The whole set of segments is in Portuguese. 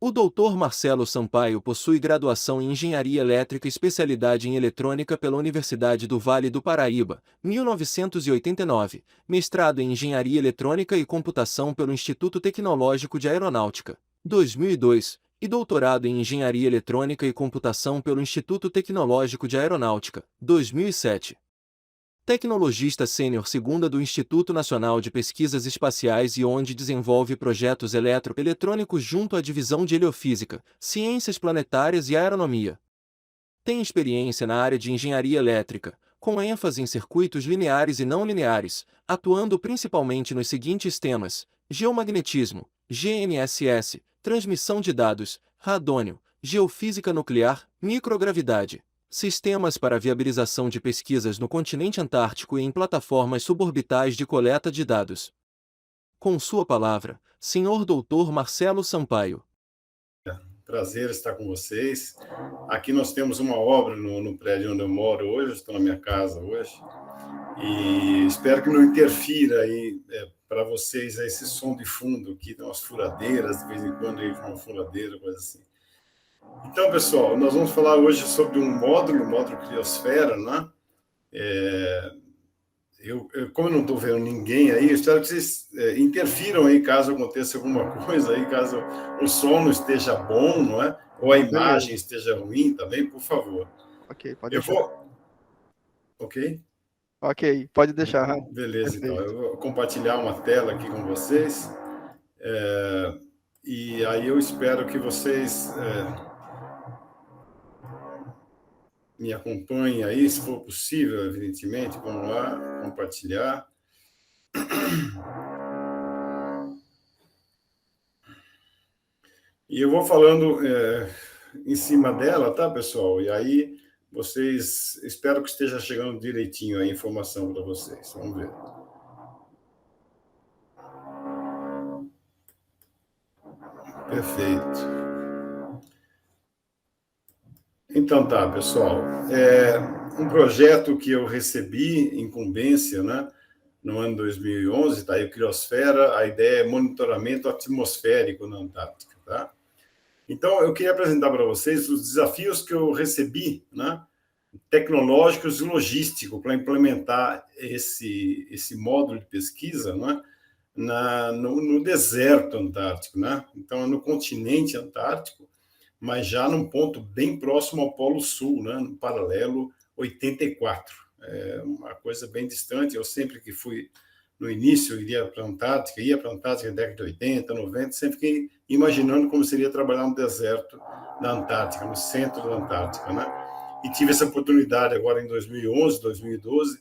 O Dr. Marcelo Sampaio possui graduação em Engenharia Elétrica e especialidade em Eletrônica pela Universidade do Vale do Paraíba, 1989, mestrado em Engenharia Eletrônica e Computação pelo Instituto Tecnológico de Aeronáutica, 2002, e doutorado em Engenharia Eletrônica e Computação pelo Instituto Tecnológico de Aeronáutica, 2007. Tecnologista sênior segunda do Instituto Nacional de Pesquisas Espaciais e onde desenvolve projetos eletrônicos junto à Divisão de Heliofísica, Ciências Planetárias e Aeronomia. Tem experiência na área de engenharia elétrica, com ênfase em circuitos lineares e não lineares, atuando principalmente nos seguintes temas: geomagnetismo, GNSS, transmissão de dados, radônio, geofísica nuclear, microgravidade. Sistemas para viabilização de pesquisas no continente antártico e em plataformas suborbitais de coleta de dados. Com sua palavra, Sr. Dr. Marcelo Sampaio. Prazer estar com vocês. Aqui nós temos uma obra no prédio onde eu moro hoje, estou na minha casa hoje, e espero que não interfira aí para vocês esse som de fundo aqui, tem umas furadeiras, de vez em quando aí uma furadeira, coisa assim. Então, pessoal, nós vamos falar hoje sobre um módulo Criosfera, né? Como eu não estou vendo ninguém aí, eu espero que vocês interfiram aí caso aconteça alguma coisa aí, caso o som não esteja bom, não é? Ou a imagem esteja ruim também, por favor. Ok, pode deixar. Ok? Ok, pode deixar. Beleza, então. Eu vou compartilhar uma tela aqui com vocês. E aí eu espero que vocês me acompanhem aí, se for possível, evidentemente. Vamos lá, compartilhar. E eu vou falando em cima dela, tá, pessoal? E aí vocês, espero que esteja chegando direitinho a informação para vocês. Vamos ver. Perfeito. Então tá, pessoal. Um projeto que eu recebi incumbência, né, no ano 2011, tá aí o Criosfera, a ideia é monitoramento atmosférico na Antártica, tá? Então, eu queria apresentar para vocês os desafios que eu recebi, né, tecnológicos e logísticos, para implementar esse módulo de pesquisa, né, no deserto antártico, né? Então, no continente antártico, mas já num ponto bem próximo ao Polo Sul, né, no paralelo 84. É uma coisa bem distante. Eu sempre que fui no início, ia para a Antártica na década de 80, 90, sempre fiquei imaginando como seria trabalhar no deserto da Antártica, no centro da Antártica, né? E tive essa oportunidade agora em 2011, 2012.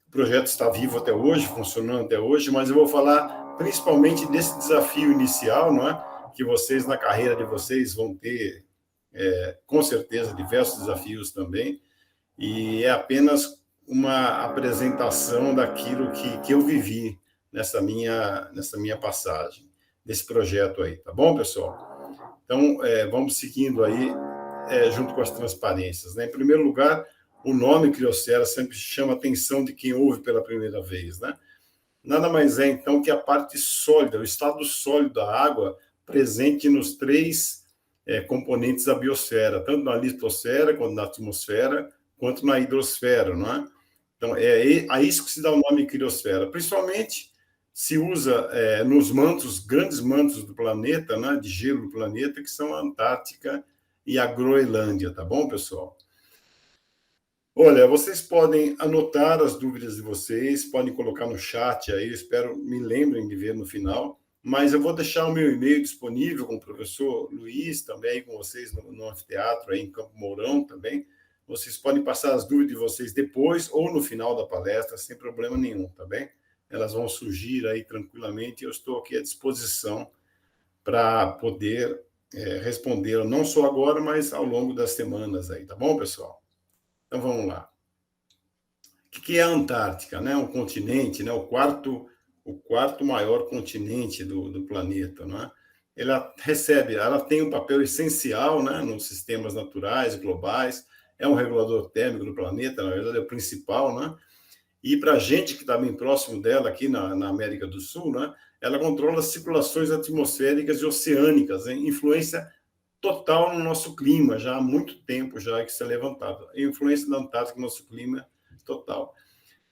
O projeto está vivo até hoje, funcionando até hoje, mas eu vou falar principalmente desse desafio inicial, não é? Que vocês, na carreira de vocês, vão ter, com certeza, diversos desafios também, e é apenas uma apresentação daquilo que eu vivi nessa minha passagem, desse projeto aí, tá bom, pessoal? Então, vamos seguindo aí, junto com as transparências, né? Em primeiro lugar, o nome Criosfera sempre chama a atenção de quem ouve pela primeira vez, né? Nada mais é, então, que a parte sólida, o estado sólido da água presente nos três componentes da biosfera, tanto na litosfera, quanto na atmosfera, quanto na hidrosfera, não é? Então, é a isso que se dá o nome criosfera. Principalmente se usa nos mantos, grandes mantos do planeta, né, de gelo do planeta, que são a Antártica e a Groenlândia, tá bom, pessoal? Olha, vocês podem anotar as dúvidas de vocês, podem colocar no chat aí, espero me lembrem de ver no final, mas eu vou deixar o meu e-mail disponível com o professor Luiz também, com vocês no anfiteatro aí em Campo Mourão também. Vocês podem passar as dúvidas de vocês depois ou no final da palestra, sem problema nenhum, tá bem? Elas vão surgir aí tranquilamente e eu estou aqui à disposição para poder responder, não só agora, mas ao longo das semanas aí, tá bom, pessoal? Então, vamos lá. O que é a Antártica, né? Um continente, né? O quarto maior continente do planeta, né? Ela tem um papel essencial, né, nos sistemas naturais globais, é um regulador térmico do planeta, na verdade é o principal, né? E para a gente que está bem próximo dela, aqui na América do Sul, né, ela controla as circulações atmosféricas e oceânicas, hein? Influência total no nosso clima, já há muito tempo já que isso é levantado. A influência da Antártica no nosso clima total.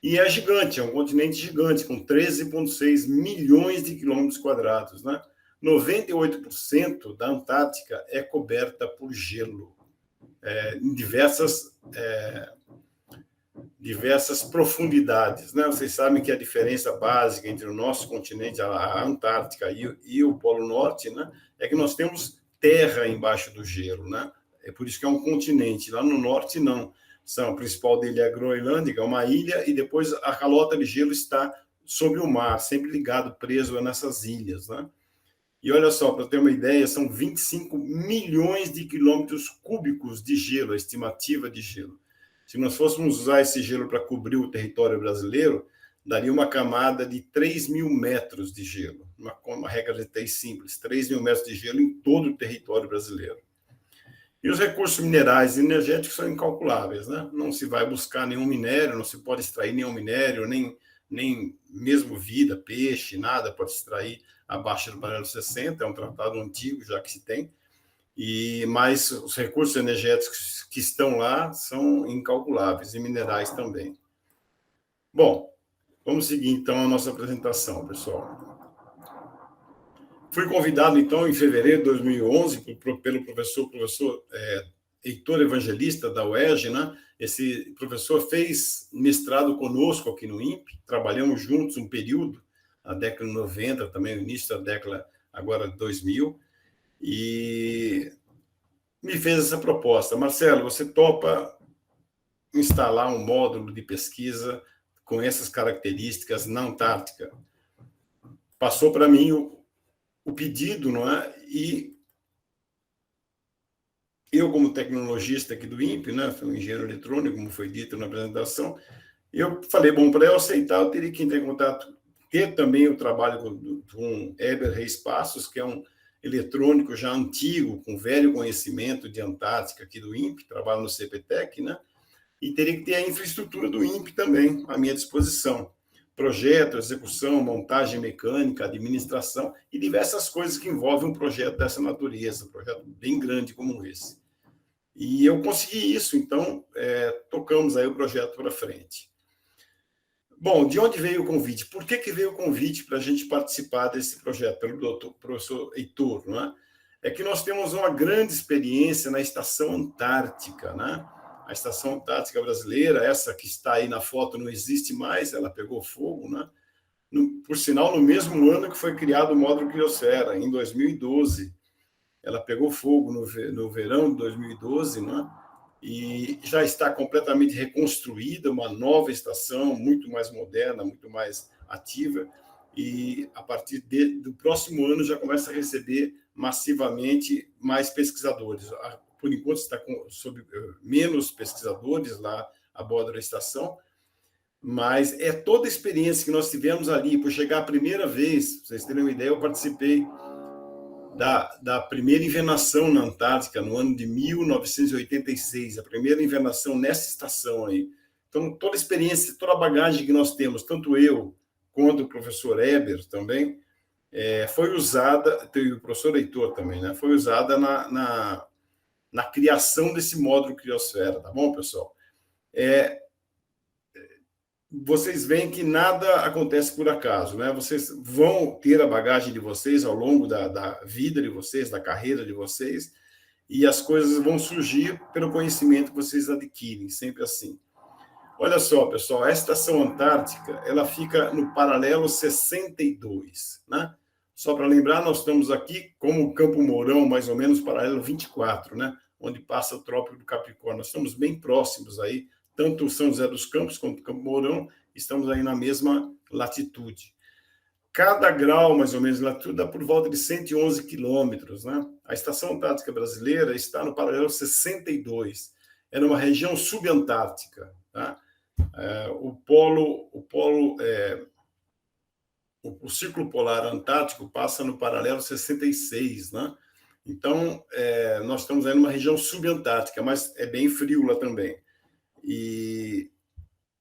E é gigante, é um continente gigante, com 13,6 milhões de quilômetros quadrados, né? 98% da Antártica é coberta por gelo, em diversas profundidades, né? Vocês sabem que a diferença básica entre o nosso continente, a Antártica e o Polo Norte, né, é que nós temos terra embaixo do gelo, né? É por isso que é um continente. Lá no norte, não. O principal dele é a Groenlândia, que é uma ilha, e depois a calota de gelo está sobre o mar, sempre ligado, preso nessas ilhas, né? E olha só, para ter uma ideia, são 25 milhões de quilômetros cúbicos de gelo, a estimativa de gelo. Se nós fôssemos usar esse gelo para cobrir o território brasileiro, daria uma camada de 3 mil metros de gelo. Uma regra de 3 simples, 3 mil metros de gelo em todo o território brasileiro. E os recursos minerais e energéticos são incalculáveis, né? Não se vai buscar nenhum minério, não se pode extrair nenhum minério, nem mesmo vida, peixe, nada pode extrair abaixo do paralelo 60, é um tratado antigo já que se tem, mas os recursos energéticos que estão lá são incalculáveis, e minerais também. Bom, vamos seguir então a nossa apresentação, pessoal. Fui convidado, então, em fevereiro de 2011, pelo professor Heitor Evangelista, da UERJ, né? Esse professor fez mestrado conosco aqui no INPE, trabalhamos juntos um período, na década de 90, também no início da década, agora de 2000, e me fez essa proposta. Marcelo, você topa instalar um módulo de pesquisa com essas características na Antártica? Passou para mim o pedido, não é? E eu, como tecnologista aqui do INPE, né, fui um engenheiro eletrônico, como foi dito na apresentação, eu falei, bom, para eu aceitar, eu teria que entrar em contato, ter também o trabalho com Heber Reis Passos, que é um eletrônico já antigo, com velho conhecimento de Antártica aqui do INPE, trabalha no CPTEC, né? E teria que ter a infraestrutura do INPE também à minha disposição. Projeto, execução, montagem mecânica, administração e diversas coisas que envolvem um projeto dessa natureza, um projeto bem grande como esse. E eu consegui isso, então tocamos aí o projeto para frente. Bom, de onde veio o convite? Por que veio o convite para a gente participar desse projeto, pelo professor Heitor, não é? É que nós temos uma grande experiência na Estação Antártica, né? A Estação Antártica Brasileira, essa que está aí na foto, não existe mais, ela pegou fogo, né? Por sinal, no mesmo ano que foi criado o módulo Criosfera, em 2012. Ela pegou fogo no verão de 2012, né? E já está completamente reconstruída, uma nova estação, muito mais moderna, muito mais ativa, e a partir do próximo ano já começa a receber massivamente mais pesquisadores. Por enquanto está sob menos pesquisadores lá a bordo da estação, mas é toda a experiência que nós tivemos ali, por chegar a primeira vez, para vocês terem uma ideia, eu participei da primeira invernação na Antártica, no ano de 1986, a primeira invernação nessa estação aí. Então, toda a experiência, toda a bagagem que nós temos, tanto eu quanto o professor Heber também, foi usada, e o professor Heitor também, né? Foi usada na criação desse módulo Criosfera, tá bom, pessoal? Vocês veem que nada acontece por acaso, né? Vocês vão ter a bagagem de vocês ao longo da vida de vocês, da carreira de vocês, e as coisas vão surgir pelo conhecimento que vocês adquirem, sempre assim. Olha só, pessoal, a Estação Antártica, ela fica no paralelo 62, né? Só para lembrar, nós estamos aqui como Campo Mourão, mais ou menos paralelo 24, né? Onde passa o Trópico do Capricórnio. Nós estamos bem próximos aí, tanto São José dos Campos quanto Campo Mourão, estamos aí na mesma latitude. Cada grau, mais ou menos, de latitude dá por volta de 111 quilômetros, né? A Estação Antártica Brasileira está no paralelo 62, é numa região subantártica, tá? O Círculo Polar Antártico passa no paralelo 66, né? Então, nós estamos aí numa região subantártica, mas é bem frio lá também. E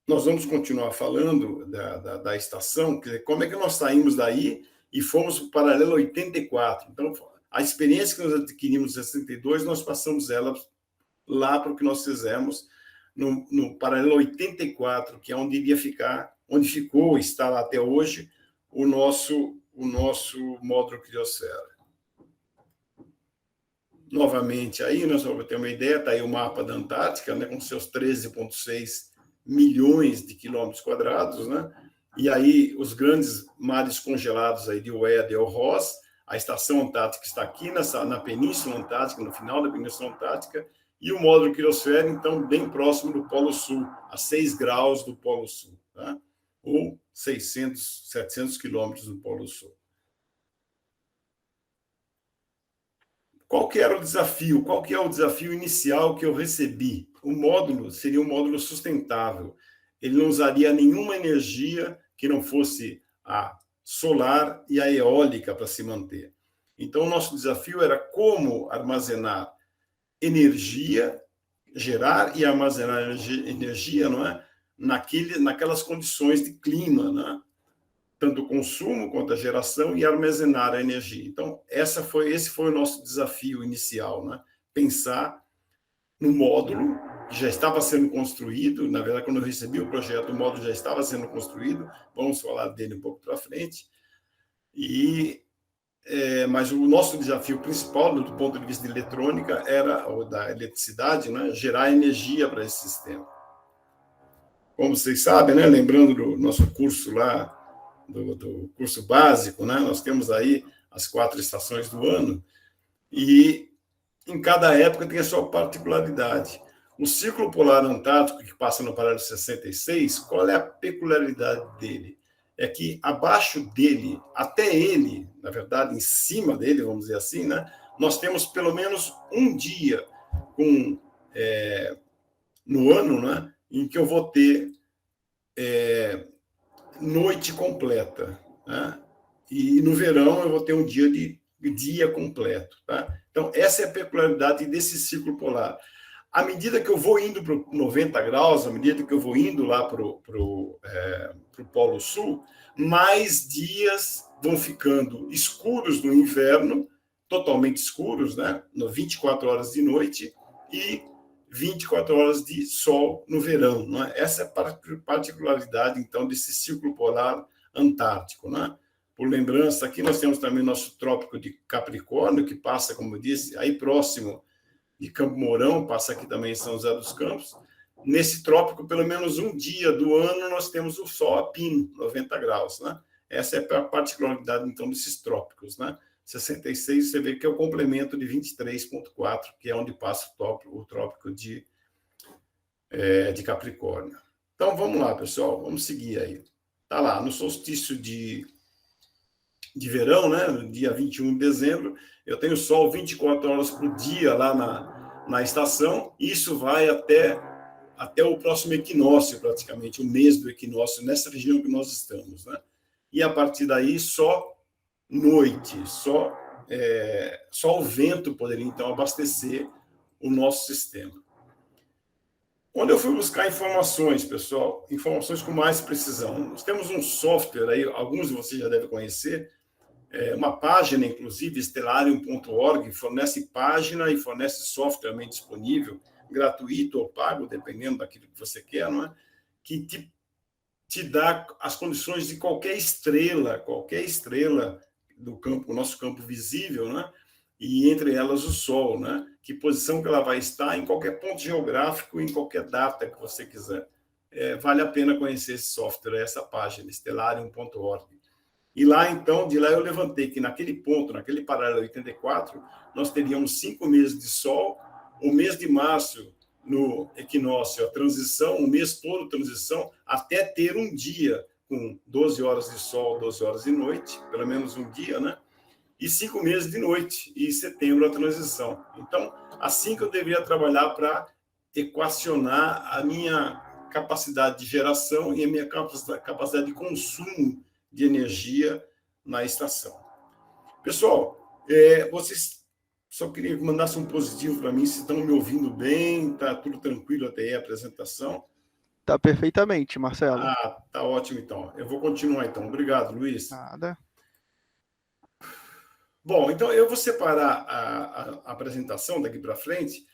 nós vamos continuar falando da estação, quer dizer, como é que nós saímos daí e fomos para o paralelo 84. Então, a experiência que nós adquirimos em 62, nós passamos ela lá para o que nós fizemos no paralelo 84, que é onde iria ficar, onde ficou, está lá até hoje, o nosso módulo criosfera. Novamente, aí nós vamos ter uma ideia, está aí o mapa da Antártica, né, com seus 13,6 milhões de quilômetros quadrados, né? E aí os grandes mares congelados aí de Weddell e Ross, a estação antártica está aqui na Península Antártica, no final da Península Antártica, e o módulo criosfera, então, bem próximo do Polo Sul, a 6 graus do Polo Sul, tá? Ou 600, 700 quilômetros do Polo Sul. Qual que era o desafio? Qual que é o desafio inicial que eu recebi? O módulo seria um módulo sustentável. Ele não usaria nenhuma energia que não fosse a solar e a eólica para se manter. Então, o nosso desafio era como armazenar energia, gerar e armazenar energia, não é? Naquelas condições de clima, né? Tanto o consumo quanto a geração e armazenar a energia. Então, esse foi o nosso desafio inicial, né? Pensar no módulo que já estava sendo construído. Na verdade, quando eu recebi o projeto, o módulo já estava sendo construído. Vamos falar dele um pouco para frente. Mas o nosso desafio principal, do ponto de vista de eletrônica, ou da eletricidade, né? Gerar energia para esse sistema. Como vocês sabem, né? Lembrando do nosso curso lá, do curso básico, né? Nós temos aí as 4 estações do ano e em cada época tem a sua particularidade. O ciclo polar antártico, que passa no paralelo 66, qual é a peculiaridade dele? É que abaixo dele, até ele, na verdade, em cima dele, vamos dizer assim, né? Nós temos pelo menos um dia no ano, né? Em que eu vou ter noite completa, né? E no verão eu vou ter um dia completo, tá? Então, essa é a peculiaridade desse ciclo polar. À medida que eu vou indo para 90 graus, à medida que eu vou indo lá para o Polo Sul, mais dias vão ficando escuros no inverno, totalmente escuros, né? 24 horas de noite e 24 horas de sol no verão, não é? Essa é a particularidade, então, desse ciclo polar antártico, né? Por lembrança, aqui nós temos também nosso trópico de Capricórnio, que passa, como eu disse, aí próximo de Campo Mourão, passa aqui também em São José dos Campos. Nesse trópico, pelo menos um dia do ano, nós temos o sol a pino, 90 graus, né? Essa é a particularidade, então, desses trópicos, né? 66, você vê que é o complemento de 23,4, que é onde passa o trópico de Capricórnio. Então, vamos lá, pessoal, vamos seguir aí. Está lá, no solstício de verão, né, no dia 21 de dezembro, eu tenho sol 24 horas por dia lá na estação, e isso vai até o próximo equinócio, praticamente, o mês do equinócio, nessa região que nós estamos, né? E a partir daí, só noite, só o vento poderia, então, abastecer o nosso sistema. Onde eu fui buscar informações, pessoal, informações com mais precisão. Nós temos um software aí, alguns de vocês já devem conhecer, uma página, inclusive, stellarium.org, fornece página e fornece software também disponível, gratuito ou pago, dependendo daquilo que você quer, não é? Que te dá as condições de qualquer estrela do campo, o nosso campo visível, né? E entre elas o Sol, né? Que posição que ela vai estar em qualquer ponto geográfico, em qualquer data que você quiser. Vale a pena conhecer esse software, essa página, stellarium.org. E lá, então, de lá eu levantei que naquele ponto, naquele paralelo 84, nós teríamos 5 meses de Sol, o mês de março no equinócio, a transição, o mês todo transição, até ter um dia com 12 horas de sol, 12 horas de noite, pelo menos um dia, né? E 5 meses de noite, e setembro a transição. Então, assim que eu deveria trabalhar para equacionar a minha capacidade de geração e a minha capacidade de consumo de energia na estação. Pessoal, vocês só queria que mandassem um positivo para mim, se estão me ouvindo bem, está tudo tranquilo até aí a apresentação. Tá perfeitamente, Marcelo. Ah, tá ótimo, então. Eu vou continuar, então. Obrigado, Luiz. Nada. Bom, então eu vou separar a apresentação daqui para frente,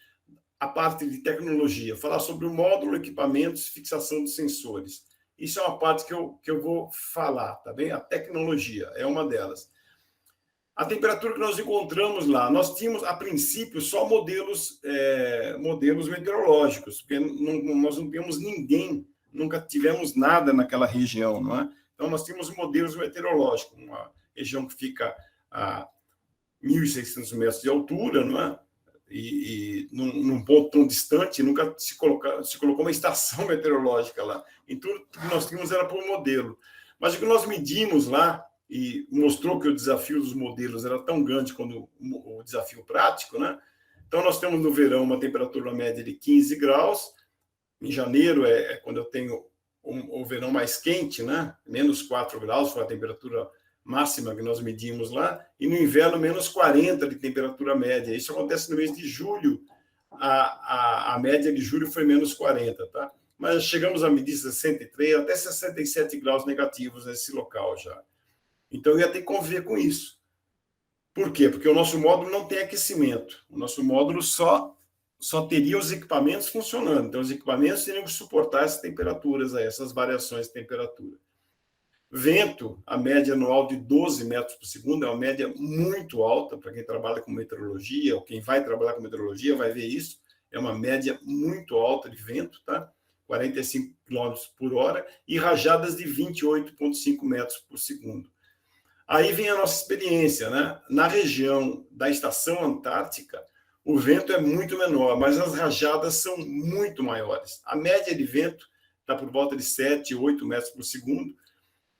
a parte de tecnologia, falar sobre o módulo, equipamentos, fixação de sensores. Isso é uma parte que eu vou falar, tá bem? A tecnologia é uma delas. A temperatura que nós encontramos lá, nós tínhamos, a princípio, só modelos meteorológicos, porque nós não temos ninguém, nunca tivemos nada naquela região, não é? Então, nós tínhamos modelos meteorológicos, uma região que fica a 1.600 metros de altura, não é? E num ponto tão distante, nunca se colocou uma estação meteorológica lá. Então, tudo que nós tínhamos era por modelo. Mas o que nós medimos lá, e mostrou que o desafio dos modelos era tão grande quanto o desafio prático, né? Então, nós temos no verão uma temperatura média de 15 graus, em janeiro é quando eu tenho o verão mais quente, né? Menos 4 graus foi a temperatura máxima que nós medimos lá, e no inverno, menos 40 de temperatura média. Isso acontece no mês de julho, a média de julho foi menos 40, tá? Mas chegamos a medir 63 até 67 graus negativos nesse local já. Então, eu ia ter que conviver com isso. Por quê? Porque o nosso módulo não tem aquecimento. O nosso módulo só teria os equipamentos funcionando. Então, os equipamentos teriam que suportar essas temperaturas, essas variações de temperatura. Vento, a média anual de 12 metros por segundo, é uma média muito alta para quem trabalha com meteorologia, ou quem vai trabalhar com meteorologia vai ver isso. É uma média muito alta de vento, tá? 45 km por hora, e rajadas de 28,5 metros por segundo. Aí vem a nossa experiência, né? Na região da estação antártica, o vento é muito menor, mas as rajadas são muito maiores. A média de vento está por volta de 7, 8 metros por segundo,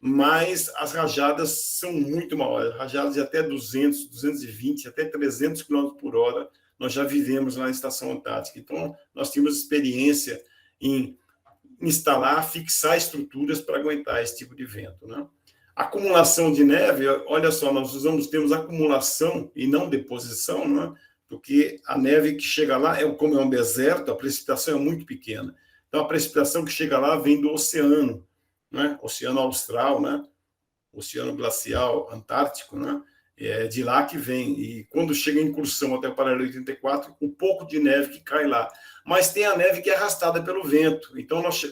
mas as rajadas são muito maiores, rajadas de até 200, 220, até 300 km por hora, nós já vivemos na estação antártica. Então, nós tínhamos experiência em instalar, fixar estruturas para aguentar esse tipo de vento, né? Acumulação de neve, olha só, nós temos acumulação e não deposição, né? Porque a neve que chega lá, como é um deserto, a precipitação é muito pequena. Então, a precipitação que chega lá vem do oceano, né? Oceano austral, né? Oceano glacial antártico, né? É de lá que vem. E quando chega em incursão até o paralelo 84, o pouco de neve que cai lá. Mas tem a neve que é arrastada pelo vento. Então, nós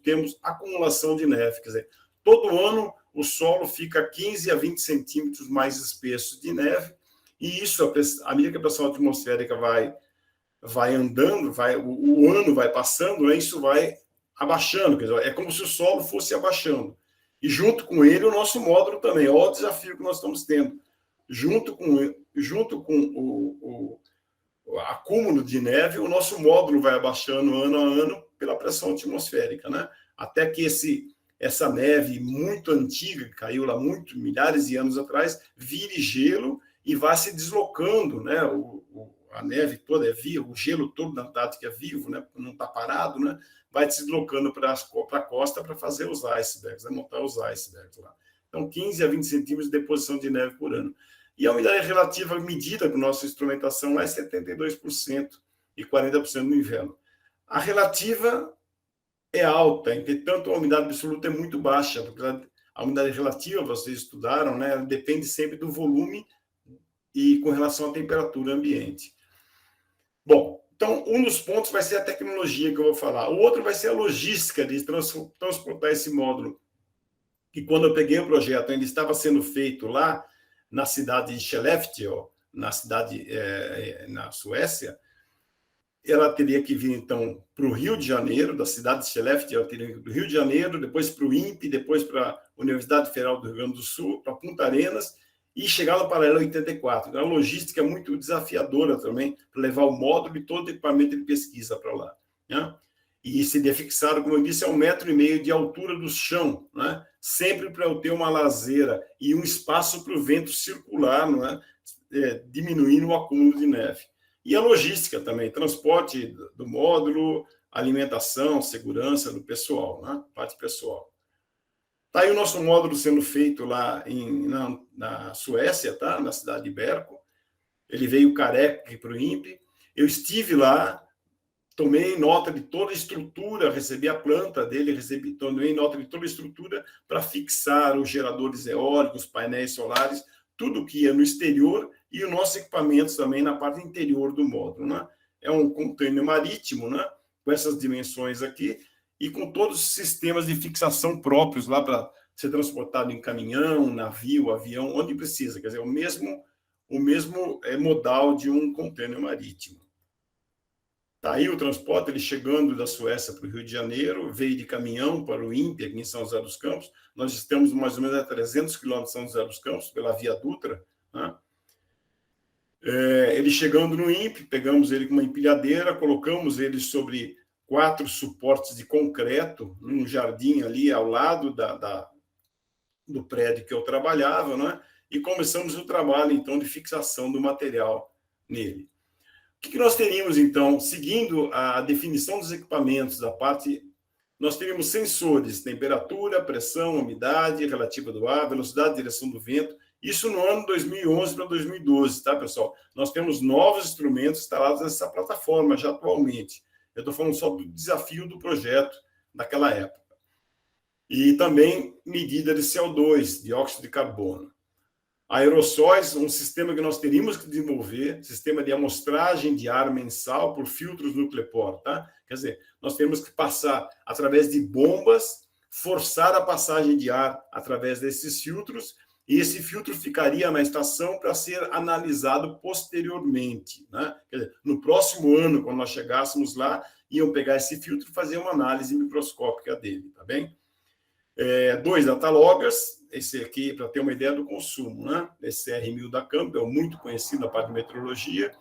temos acumulação de neve. Quer dizer, todo ano o solo fica 15 a 20 centímetros mais espesso de neve, e isso, à medida que a pressão atmosférica vai andando, o ano vai passando, né, isso vai abaixando, quer dizer, é como se o solo fosse abaixando. E junto com ele, o nosso módulo também. Olha o desafio que nós estamos tendo. Junto com o acúmulo de neve, o nosso módulo vai abaixando ano a ano pela pressão atmosférica, né? Até que essa neve muito antiga, que caiu lá milhares de anos atrás, vire gelo e vá se deslocando, né? A neve toda é viva, o gelo todo da Antártica é vivo, né? Não está parado, né? Vai se deslocando para a costa para fazer os icebergs, montar os icebergs lá. Então, 15 a 20 centímetros de deposição de neve por ano. E a umidade relativa medida com nossa instrumentação lá é 72% e 40% no inverno. A relativa é alta, entretanto, a umidade absoluta é muito baixa, porque a umidade relativa, vocês estudaram, né, depende sempre do volume e com relação à temperatura ambiente. Bom, então, um dos pontos vai ser a tecnologia que eu vou falar. O outro vai ser a logística de transportar esse módulo, que quando eu peguei o projeto, ainda estava sendo feito lá na cidade de Skellefteå, na Suécia. Ela teria que vir, então, para o Rio de Janeiro, da cidade de Skellefteå, ela teria que ir para o Rio de Janeiro, depois para o INPE, depois para a Universidade Federal do Rio Grande do Sul, para Punta Arenas, e chegar no paralelo 84. Então, a logística é muito desafiadora também, para levar o módulo e todo o equipamento de pesquisa para lá, né? E seria fixado, como eu disse, a 1,5 m de altura do chão, né? Sempre para eu ter uma lazeira e um espaço para o vento circular, não é? Diminuindo o acúmulo de neve. E a logística também, transporte do módulo, alimentação, segurança do pessoal, né? Parte pessoal. Está aí o nosso módulo sendo feito lá na Suécia, tá? Na cidade de Berko. Ele veio careca aqui para o INPE. Eu estive lá, tomei nota de toda a estrutura, recebi a planta dele, tomei nota de toda a estrutura para fixar os geradores eólicos, painéis solares, tudo que ia no exterior e os nossos equipamentos também na parte interior do módulo, né? É um contêiner marítimo, né? Com essas dimensões aqui e com todos os sistemas de fixação próprios lá para ser transportado em caminhão, navio, avião, onde precisa. Quer dizer, o mesmo modal de um contêiner marítimo. Está aí o transporte, ele chegando da Suécia para o Rio de Janeiro, veio de caminhão para o INPE, aqui em São José dos Campos. Nós estamos mais ou menos a 300 quilômetros de São José dos Campos, pela Via Dutra, né? Ele chegando no INPE, pegamos ele com uma empilhadeira, colocamos ele sobre 4 suportes de concreto, num jardim ali ao lado do prédio que eu trabalhava, né? E começamos o trabalho, então, de fixação do material nele. O que nós teríamos, então, seguindo a definição dos equipamentos, da parte, nós teríamos sensores, temperatura, pressão, umidade relativa do ar, velocidade e direção do vento, isso no ano 2011 para 2012, tá, pessoal? Nós temos novos instrumentos instalados nessa plataforma já atualmente. Eu estou falando só do desafio do projeto daquela época. E também medida de CO2, dióxido de carbono. Aerossóis, um sistema que nós teríamos que desenvolver, sistema de amostragem de ar mensal por filtros Nuclepor, tá? Quer dizer, nós temos que passar através de bombas, forçar a passagem de ar através desses filtros, e esse filtro ficaria na estação para ser analisado posteriormente, né? Quer dizer, no próximo ano, quando nós chegássemos lá, iam pegar esse filtro e fazer uma análise microscópica dele, tá bem? 2 dataloggers, esse aqui para ter uma ideia do consumo, né? Esse R1000 da Campbell, muito conhecido na parte de meteorologia,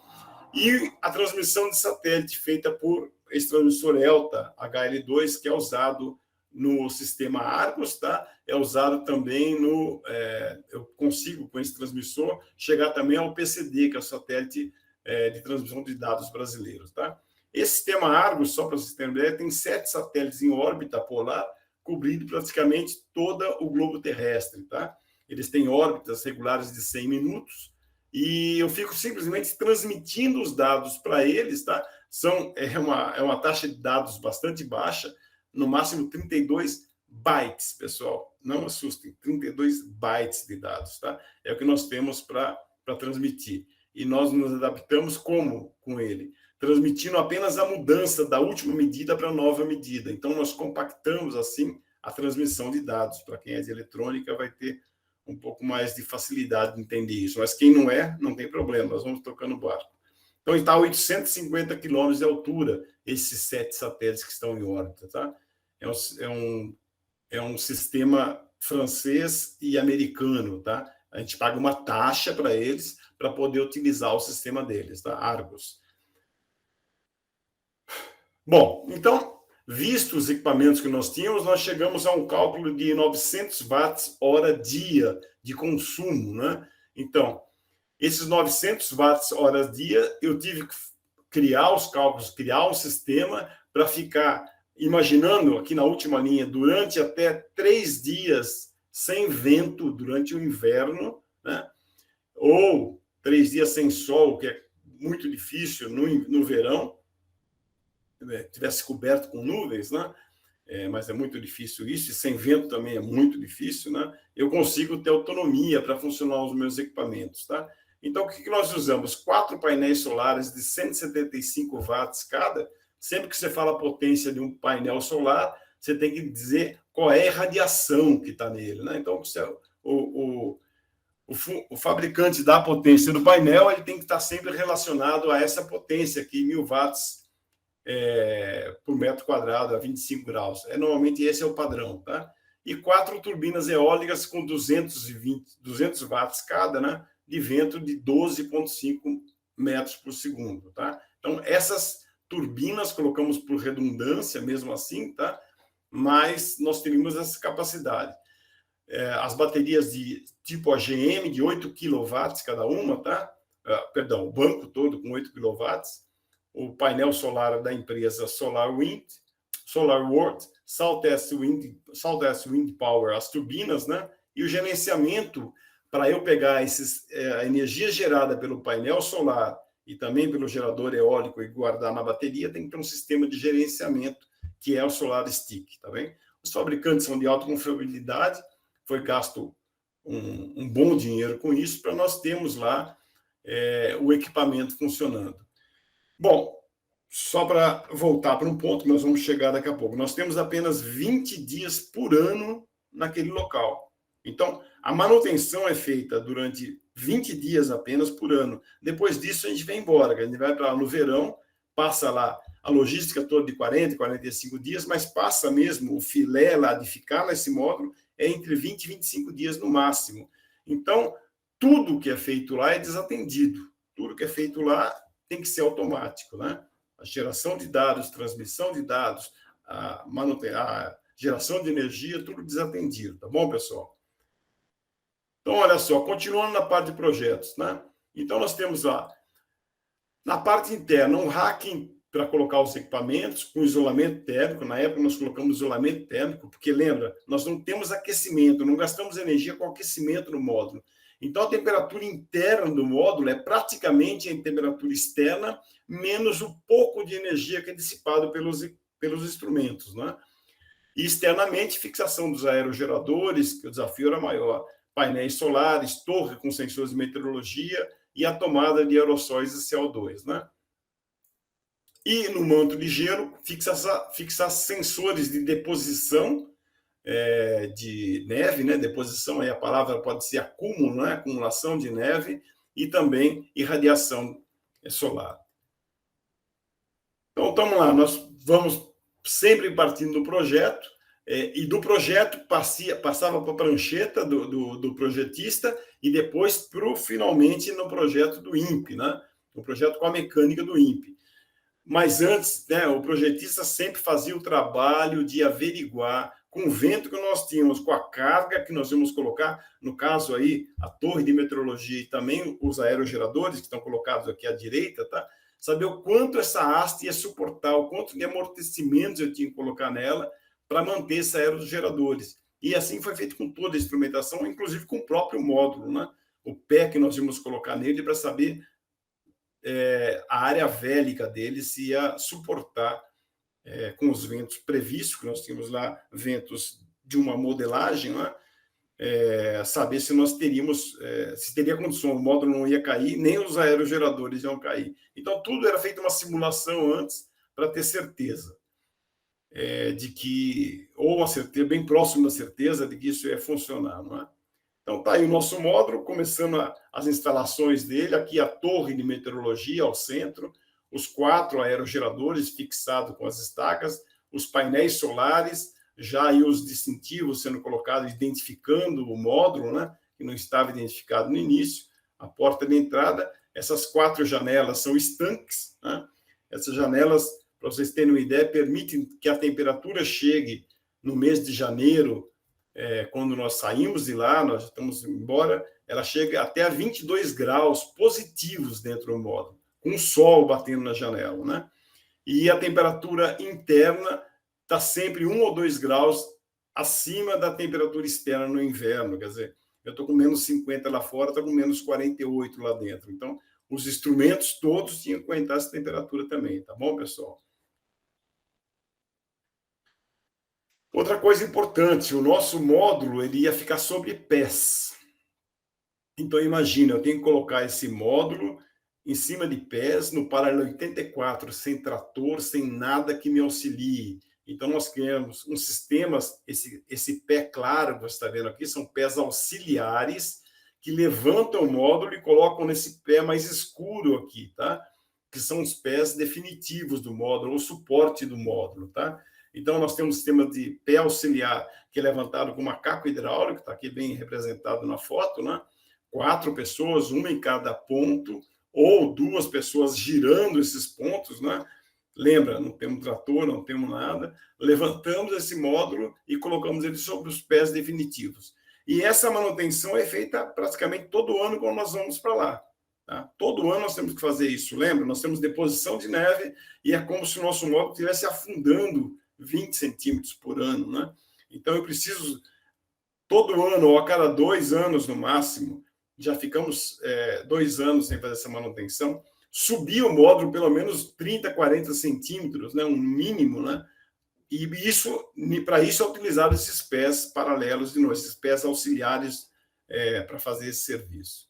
e a transmissão de satélite feita por esse transmissor ELTA HL2, que é usado no sistema Argos, tá? É usado também eu consigo, com esse transmissor, chegar também ao PCD, que é o satélite de transmissão de dados brasileiros, tá? Esse sistema Argos, só para vocês terem ideia, tem 7 satélites em órbita polar, cobrindo praticamente todo o globo terrestre, tá? Eles têm órbitas regulares de 100 minutos e eu fico simplesmente transmitindo os dados para eles, tá? É uma taxa de dados bastante baixa, no máximo 32 bytes, pessoal. Não assustem, 32 bytes de dados, tá? É o que nós temos para transmitir. E nós nos adaptamos como com ele? Transmitindo apenas a mudança da última medida para a nova medida. Então, nós compactamos, assim, a transmissão de dados. Para quem é de eletrônica, vai ter um pouco mais de facilidade de entender isso. Mas quem não é, não tem problema, nós vamos tocando o barco. Então, está a 850 quilômetros de altura, esses 7 satélites que estão em órbita, tá? É um sistema francês e americano, tá? A gente paga uma taxa para eles para poder utilizar o sistema deles, tá? Argos. Bom, então, visto os equipamentos que nós tínhamos, nós chegamos a um cálculo de 900 watts hora dia de consumo, né? Então, esses 900 watts hora dia, eu tive que criar os cálculos, criar um sistema para ficar imaginando, aqui na última linha, durante até 3 dias sem vento durante o inverno, né? Ou 3 dias sem sol, que é muito difícil no verão, tivesse coberto com nuvens, né? Mas é muito difícil isso, e sem vento também é muito difícil, né? Eu consigo ter autonomia para funcionar os meus equipamentos, tá? Então, o que nós usamos? 4 painéis solares de 175 watts cada. Sempre que você fala a potência de um painel solar, você tem que dizer qual é a radiação que está nele, né? Então, o fabricante da potência do painel, ele tem que estar sempre relacionado a essa potência aqui, 1000 watts por metro quadrado, a 25 graus. Normalmente esse é o padrão, tá? E 4 turbinas eólicas com 200 watts cada, né? De vento de 12,5 metros por segundo, tá? Então, essas turbinas colocamos por redundância, mesmo assim, tá? Mas nós teríamos essa capacidade. As baterias de tipo AGM, de 8 kW cada uma, tá? Perdão, o banco todo com 8 kW. O painel solar da empresa SolarWorld, Southwest Wind Power, as turbinas, né? E o gerenciamento para eu pegar a energia gerada pelo painel solar e também pelo gerador eólico e guardar na bateria, tem que ter um sistema de gerenciamento, que é o Solar Stick, tá bem? Os fabricantes são de alta confiabilidade, foi gasto um bom dinheiro com isso, para nós termos lá o equipamento funcionando. Bom, só para voltar para um ponto que nós vamos chegar daqui a pouco, nós temos apenas 20 dias por ano naquele local. Então, a manutenção é feita durante 20 dias apenas por ano. Depois disso, a gente vem embora. A gente vai para no verão, passa lá a logística toda de 40, 45 dias, mas passa mesmo o filé lá de ficar nesse módulo é entre 20 e 25 dias no máximo. Então, tudo que é feito lá é desatendido. Tudo que é feito lá tem que ser automático, né? A geração de dados, transmissão de dados, a geração de energia, tudo desatendido, tá bom, pessoal? Então, olha só, continuando na parte de projetos, né? Então, nós temos lá, na parte interna, um racking para colocar os equipamentos, com isolamento térmico. Na época, nós colocamos isolamento térmico, porque, lembra, nós não temos aquecimento, não gastamos energia com aquecimento no módulo. Então, a temperatura interna do módulo é praticamente a temperatura externa, menos o pouco de energia que é dissipado pelos instrumentos, né? E, externamente, fixação dos aerogeradores, que o desafio era maior. Painéis solares, torre com sensores de meteorologia e a tomada de aerossóis e CO2, né? E no manto de gelo, fixar sensores de deposição de neve, né? Deposição, aí a palavra pode ser acúmulo, né? Acumulação de neve e também irradiação solar. Então, estamos lá, nós vamos sempre partindo do projeto, e do projeto passava para a prancheta do projetista e depois finalmente no projeto do INPE, né? No projeto com a mecânica do INPE. Mas antes, né, o projetista sempre fazia o trabalho de averiguar, com o vento que nós tínhamos, com a carga que nós íamos colocar, no caso aí, a torre de meteorologia e também os aerogeradores que estão colocados aqui à direita, tá? Saber o quanto essa haste ia suportar, o quanto de amortecimentos eu tinha que colocar nela para manter esses aerogeradores. E assim foi feito com toda a instrumentação, inclusive com o próprio módulo, né? O pé que nós íamos colocar nele para saber a área vélica dele se ia suportar com os ventos previstos, que nós tínhamos lá ventos de uma modelagem, né? Saber se nós teríamos, se teria condição, o módulo não ia cair, nem os aerogeradores iam cair. Então, tudo era feito uma simulação antes para ter certeza de que, ou uma certeza, bem próximo da certeza de que isso ia funcionar, não é? Então, está aí o nosso módulo, começando as instalações dele. Aqui a torre de meteorologia ao centro, os 4 aerogeradores fixados com as estacas, os painéis solares, já aí os distintivos sendo colocados, identificando o módulo, né, que não estava identificado no início, a porta de entrada. Essas 4 janelas são estanques, né? Essas janelas, para vocês terem uma ideia, permitem que a temperatura chegue no mês de janeiro, quando nós saímos de lá, nós estamos embora, ela chega até a 22 graus positivos dentro do módulo, com o sol batendo na janela, né? E a temperatura interna está sempre 1 ou 2 graus acima da temperatura externa no inverno. Quer dizer, eu estou com menos 50 lá fora, estou com menos 48 lá dentro. Então, os instrumentos todos tinham que aguentar essa temperatura também, tá bom, pessoal? Outra coisa importante, o nosso módulo ele ia ficar sobre pés. Então, imagina, eu tenho que colocar esse módulo em cima de pés, no paralelo 84, sem trator, sem nada que me auxilie. Então, nós criamos um sistema, esse pé claro que você está vendo aqui, são pés auxiliares que levantam o módulo e colocam nesse pé mais escuro aqui, tá? Que são os pés definitivos do módulo, o suporte do módulo, tá? Então, nós temos um sistema de pé auxiliar que é levantado com macaco hidráulico, está aqui bem representado na foto, né? 4 pessoas, uma em cada ponto, ou 2 pessoas girando esses pontos, né? Lembra, não temos trator, não temos nada. Levantamos esse módulo e colocamos ele sobre os pés definitivos. E essa manutenção é feita praticamente todo ano quando nós vamos para lá. Tá? Todo ano nós temos que fazer isso, lembra? Nós temos deposição de neve e é como se o nosso módulo estivesse afundando 20 centímetros por ano, né? Então, eu preciso, todo ano, ou a cada 2 anos no máximo, já ficamos 2 anos sem fazer essa manutenção, subir o módulo pelo menos 30, 40 centímetros, né, um mínimo, né? E para isso é utilizado esses pés paralelos, esses pés auxiliares para fazer esse serviço.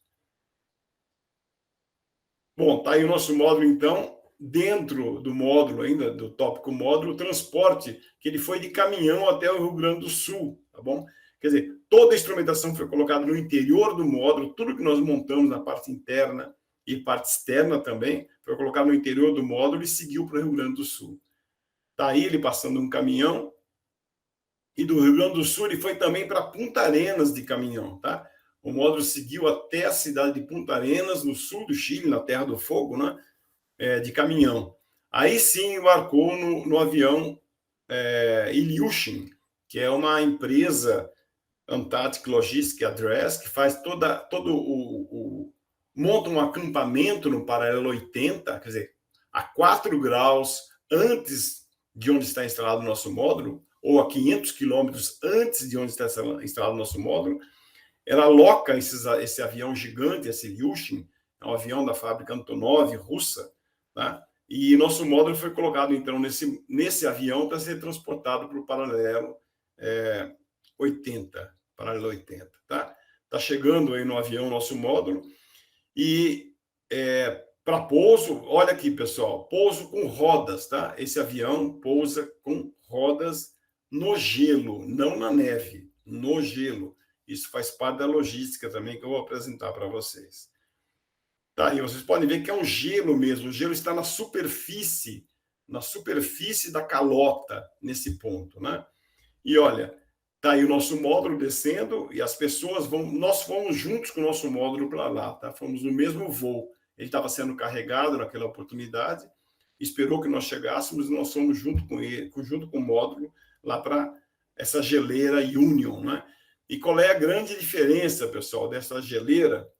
Bom, tá aí o nosso módulo, então. Dentro do módulo, ainda do tópico módulo, o transporte, que ele foi de caminhão até o Rio Grande do Sul, tá bom? Quer dizer, toda a instrumentação foi colocada no interior do módulo, tudo que nós montamos na parte interna e parte externa também, foi colocado no interior do módulo e seguiu para o Rio Grande do Sul. Tá aí ele passando um caminhão, e do Rio Grande do Sul ele foi também para Punta Arenas de caminhão, tá? O módulo seguiu até a cidade de Punta Arenas, no sul do Chile, na Terra do Fogo, né? De caminhão. Aí sim embarcou no avião Ilyushin, que é uma empresa Antarctic Logistic Address, que faz monta um acampamento no paralelo 80, quer dizer, a 4 graus antes de onde está instalado o nosso módulo, ou a 500 quilômetros antes de onde está instalado o nosso módulo. Ela aloca esse avião gigante, esse Ilyushin, é um avião da fábrica Antonov, russa, tá? E nosso módulo foi colocado, então, nesse avião para ser transportado para o paralelo 80, paralelo 80, tá? Tá chegando aí no avião nosso módulo e para pouso, olha aqui, pessoal, pouso com rodas, tá? Esse avião pousa com rodas no gelo, não na neve, no gelo. Isso faz parte da logística também que eu vou apresentar para vocês. Tá, e vocês podem ver que é um gelo mesmo. O gelo está na superfície da calota, nesse ponto, né? E olha, tá aí o nosso módulo descendo e as pessoas nós fomos juntos com o nosso módulo para lá, tá? Fomos no mesmo voo. Ele estava sendo carregado naquela oportunidade, esperou que nós chegássemos e nós fomos junto com ele, junto com o módulo, lá para essa geleira Union, né? E qual é a grande diferença, pessoal, dessa geleira?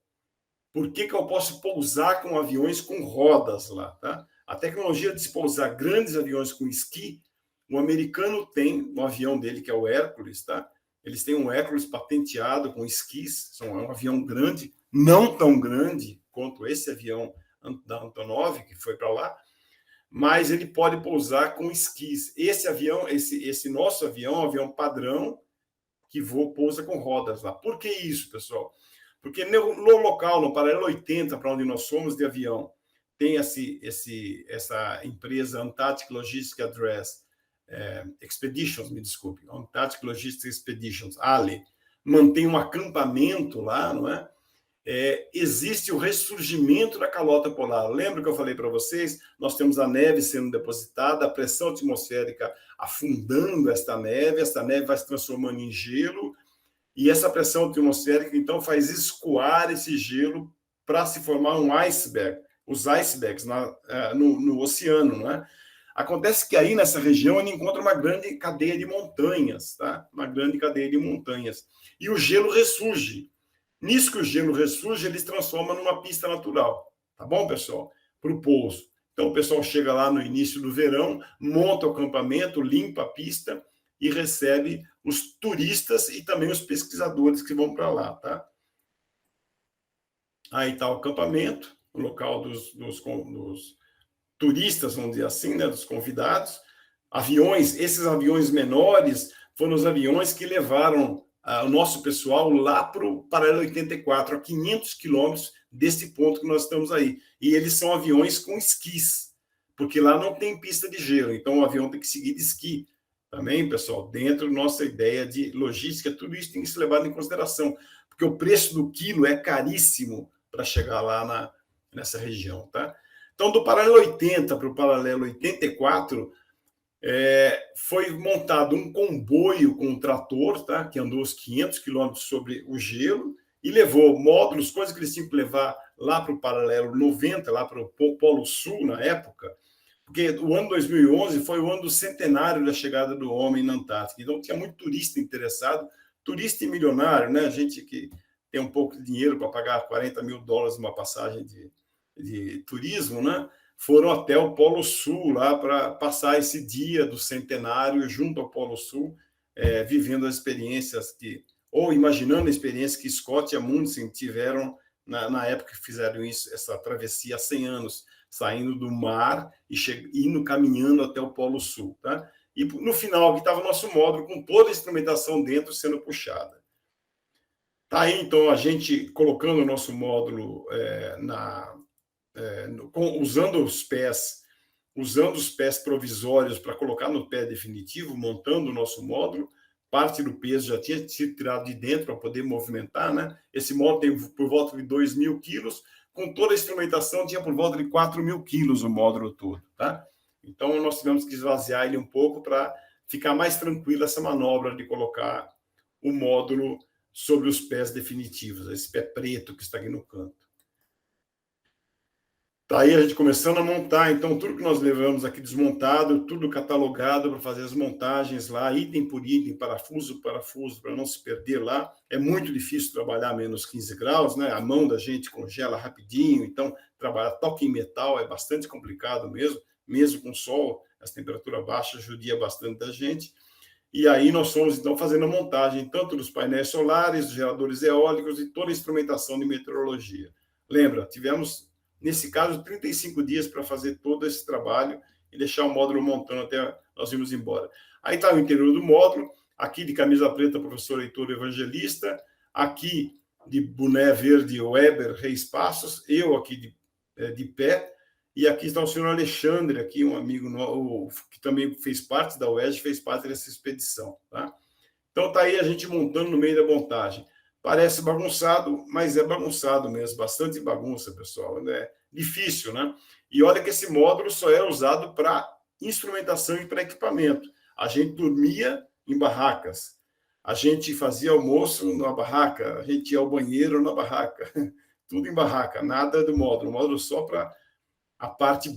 Por que eu posso pousar com aviões com rodas lá, tá? A tecnologia de se pousar grandes aviões com esqui, o americano tem um avião dele, que é o Hércules, tá? Eles têm um Hércules patenteado com esquis, é um avião grande, não tão grande quanto esse avião da Antonov, que foi para lá, mas ele pode pousar com esquis. Esse avião, esse nosso avião, é um avião padrão, que pousa com rodas lá. Por que isso, pessoal? Porque no local, no paralelo 80, para onde nós fomos de avião, tem essa empresa Antarctic Logistic Address Expeditions, me desculpe, Antarctic Logistic Expeditions, ALE, mantém um acampamento lá, não é? Existe o ressurgimento da calota polar. Lembra que eu falei para vocês? Nós temos a neve sendo depositada, a pressão atmosférica afundando esta neve vai se transformando em gelo, e essa pressão atmosférica, então, faz escoar esse gelo para se formar um iceberg, os icebergs no oceano, né? Acontece que aí, nessa região, ele encontra uma grande cadeia de montanhas, tá? Uma grande cadeia de montanhas. E o gelo ressurge. Nisso que o gelo ressurge, ele se transforma numa pista natural. Tá bom, pessoal? Para o pouso. Então, o pessoal chega lá no início do verão, monta o acampamento, limpa a pista e recebe os turistas e também os pesquisadores que vão para lá, tá? Aí está o acampamento, o local dos turistas, vamos dizer assim, né, dos convidados. Aviões, esses aviões menores foram os aviões que levaram o nosso pessoal lá para o paralelo 84, a 500 quilômetros desse ponto que nós estamos aí. E eles são aviões com esquis, porque lá não tem pista de gelo, então o avião tem que seguir de esqui. Também, pessoal, dentro da nossa ideia de logística, tudo isso tem que ser levado em consideração, porque o preço do quilo é caríssimo para chegar lá nessa região, tá? Então, do paralelo 80 para o paralelo 84, foi montado um comboio com um trator, tá? Que andou os 500 quilômetros sobre o gelo e levou módulos, coisas que eles tinham que levar lá para o paralelo 90, lá para o Polo Sul, na época, porque o ano 2011 foi o ano do centenário da chegada do homem na Antártica. Então, tinha muito turista interessado, turista e milionário, né? Gente que tem um pouco de dinheiro para pagar $40 mil numa passagem de turismo, né? Foram até o Polo Sul lá para passar esse dia do centenário junto ao Polo Sul, vivendo as experiências ou imaginando a experiência que Scott e Amundsen tiveram na época que fizeram isso, essa travessia há 100 anos, saindo do mar e indo caminhando até o Polo Sul. Tá? E no final aqui estava o nosso módulo com toda a instrumentação dentro sendo puxada. Tá aí, então, a gente colocando o nosso módulo usando os pés provisórios para colocar no pé definitivo, montando o nosso módulo. Parte do peso já tinha sido tirado de dentro para poder movimentar, né? Esse módulo tem por volta de 2.000 quilos, com toda a instrumentação tinha por volta de 4.000 quilos o módulo todo, tá? Então, nós tivemos que esvaziar ele um pouco para ficar mais tranquila essa manobra de colocar o módulo sobre os pés definitivos, esse pé preto que está aqui no canto. Tá aí a gente começando a montar, então tudo que nós levamos aqui desmontado, tudo catalogado para fazer as montagens lá, item por item, parafuso por parafuso, para não se perder lá. É muito difícil trabalhar a menos 15 graus, né? A mão da gente congela rapidinho, então trabalhar toque em metal é bastante complicado mesmo com sol, as temperaturas baixas judia bastante da gente. E aí nós fomos, então, fazendo a montagem tanto dos painéis solares, dos geradores eólicos e toda a instrumentação de meteorologia. Lembra, tivemos, nesse caso, 35 dias para fazer todo esse trabalho e deixar o módulo montando até nós irmos embora. Aí está o interior do módulo, aqui de camisa preta, professor Heitor Evangelista, aqui de boné verde, Weber Reis Passos, eu aqui de pé, e aqui está o senhor Alexandre, aqui um amigo que também fez parte da UERJ, fez parte dessa expedição. Tá? Então está aí a gente montando no meio da montagem. Parece bagunçado, mas é bagunçado mesmo, bastante bagunça, pessoal. É difícil, né? E olha que esse módulo só era usado para instrumentação e para equipamento. A gente dormia em barracas, a gente fazia almoço na barraca, a gente ia ao banheiro na barraca, tudo em barraca, nada do módulo. O módulo só para a parte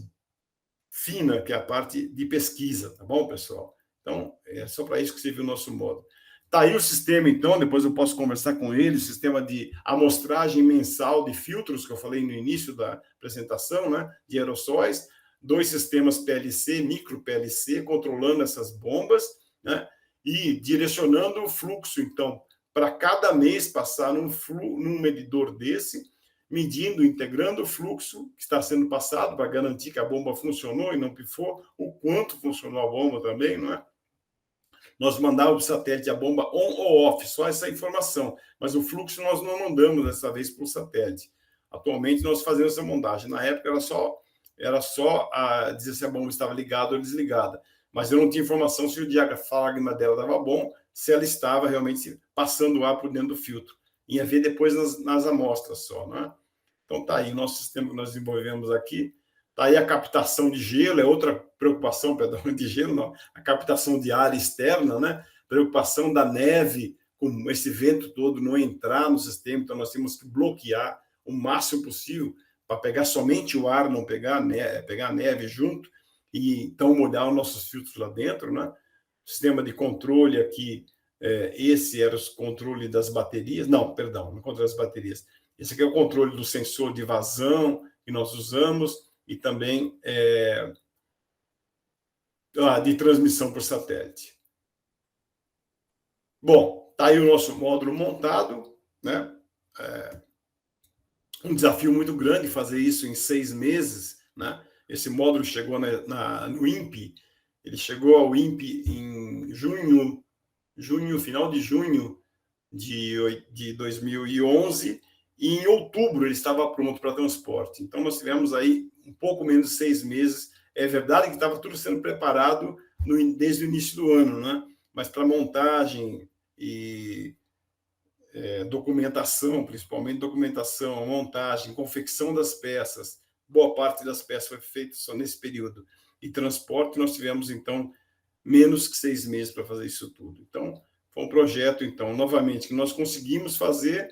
fina, que é a parte de pesquisa, tá bom, pessoal? Então, é só para isso que serve o nosso módulo. Tá aí o sistema, então, depois eu posso conversar com ele, o sistema de amostragem mensal de filtros, que eu falei no início da apresentação, né, de aerossóis, 2 sistemas PLC, micro PLC, controlando essas bombas, né, e direcionando o fluxo, então, para cada mês passar num medidor desse, medindo, integrando o fluxo que está sendo passado para garantir que a bomba funcionou e não pifou, o quanto funcionou a bomba também, não é? Nós mandávamos para o satélite a bomba on ou off, só essa informação, mas o fluxo nós não mandamos dessa vez para o satélite. Atualmente nós fazemos essa montagem. Na época era só dizer se a bomba estava ligada ou desligada, mas eu não tinha informação se o diafragma dela estava bom, se ela estava realmente passando o ar por dentro do filtro. Ia ver depois nas amostras só, né? Então tá aí o nosso sistema que nós desenvolvemos aqui. Tá aí a captação de gelo, é outra preocupação, perdão, de gelo não, a captação de ar externa, né? Preocupação da neve, com esse vento todo não entrar no sistema, então nós temos que bloquear o máximo possível para pegar somente o ar, não pegar a neve junto, e então molhar os nossos filtros lá dentro, né? Sistema de controle aqui, esse era o controle das baterias, não controle das baterias. Esse aqui é o controle do sensor de vazão que nós usamos e também de transmissão por satélite. Bom, está aí o nosso módulo montado, né? Um desafio muito grande fazer isso em 6 meses, né? Esse módulo chegou no INPE, ele chegou ao INPE em final de junho de 2011, e em outubro ele estava pronto para transporte. Então, nós tivemos aí um pouco menos de 6 meses. É verdade que estava tudo sendo preparado desde o início do ano, né? Mas para montagem e documentação, principalmente documentação, montagem, confecção das peças, boa parte das peças foi feita só nesse período. E transporte, nós tivemos, então, menos que 6 meses para fazer isso tudo. Então, foi um projeto, então, novamente, que nós conseguimos fazer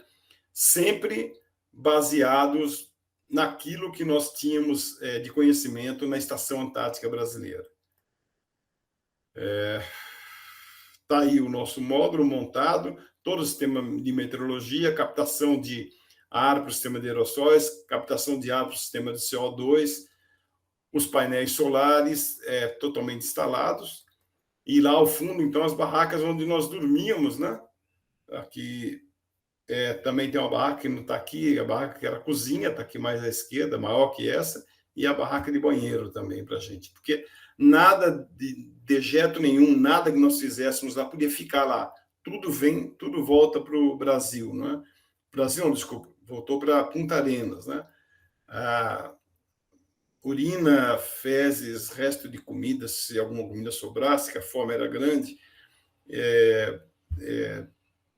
sempre baseados naquilo que nós tínhamos de conhecimento na Estação Antártica Brasileira. Está aí o nosso módulo montado, todo o sistema de meteorologia, captação de ar para o sistema de aerossóis, captação de ar para o sistema de CO2, os painéis solares totalmente instalados, e lá ao fundo, então, as barracas onde nós dormíamos, né? Aqui também tem uma barraca que não está aqui, a barraca que era cozinha, está aqui mais à esquerda, maior que essa, e a barraca de banheiro também para a gente. Porque nada de dejeto nenhum, nada que nós fizéssemos lá podia ficar lá. Tudo volta para o Brasil, né? Brasil, não, desculpa, voltou para Punta Arenas, né? Urina, fezes, resto de comida, se alguma comida sobrasse, que a fome era grande,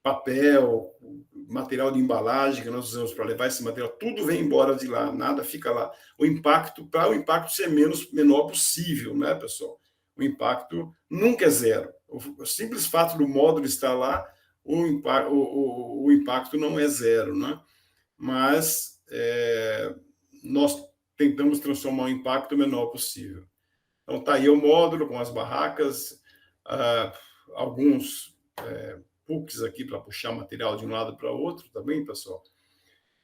papel, material de embalagem que nós usamos para levar esse material, tudo vem embora de lá, nada fica lá. Para o impacto ser menor possível, né, pessoal? O impacto nunca é zero. O simples fato do módulo estar lá, o impacto não é zero, né? Mas nós tentamos transformar o impacto o menor possível. Então, está aí o módulo com as barracas, alguns hooks aqui para puxar material de um lado para o outro, tá bem, pessoal?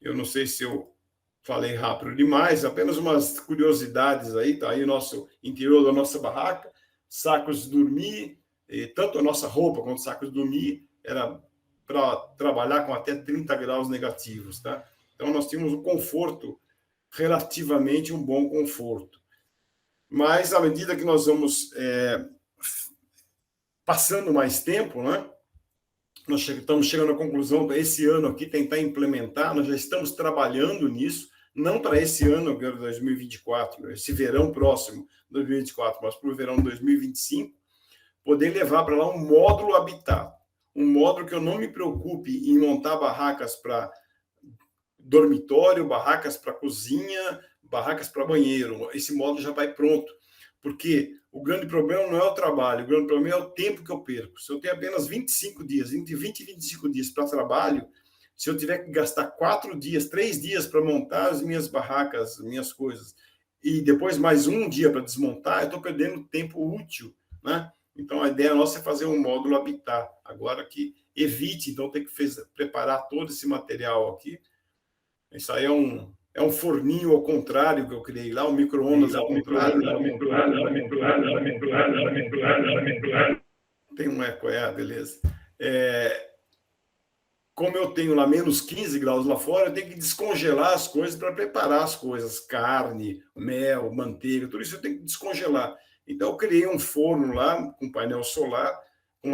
Eu não sei se eu falei rápido demais, apenas umas curiosidades aí, tá aí o nosso interior da nossa barraca, sacos de dormir, e tanto a nossa roupa quanto sacos de dormir era para trabalhar com até 30 graus negativos, tá? Então, nós tínhamos um conforto, relativamente um bom conforto. Mas, à medida que nós vamos passando mais tempo, né? Nós estamos chegando à conclusão para esse ano aqui tentar implementar, nós já estamos trabalhando nisso, não para esse ano, agora 2024, esse verão próximo, 2024, mas para o verão 2025, poder levar para lá um módulo habitat, um módulo que eu não me preocupe em montar barracas para dormitório, barracas para cozinha, barracas para banheiro. Esse módulo já vai pronto, porque o grande problema não é o trabalho, o grande problema é o tempo que eu perco. Se eu tenho apenas 25 dias, entre 20 e 25 dias para trabalho, se eu tiver que gastar 4 dias, 3 dias para montar as minhas barracas, as minhas coisas, e depois mais um dia para desmontar, eu estou perdendo tempo útil, né? Então, a ideia nossa é fazer um módulo habitat. Agora que evite, então, ter que preparar todo esse material aqui. Isso aí é um forninho ao contrário que eu criei lá, um micro-ondas ao contrário. Tem um eco, beleza. Como eu tenho lá menos 15 graus lá fora, eu tenho que descongelar as coisas para preparar as coisas, carne, mel, manteiga, tudo isso eu tenho que descongelar. Então, eu criei um forno lá, com painel solar, com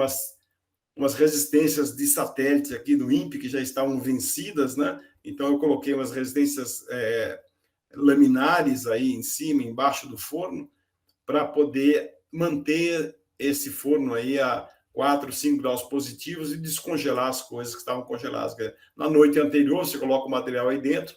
umas resistências de satélite aqui do INPE, que já estavam vencidas, né? Então, eu coloquei umas resistências laminares aí em cima, embaixo do forno, para poder manter esse forno aí a 4, 5 graus positivos e descongelar as coisas que estavam congeladas. Na noite anterior, você coloca o material aí dentro,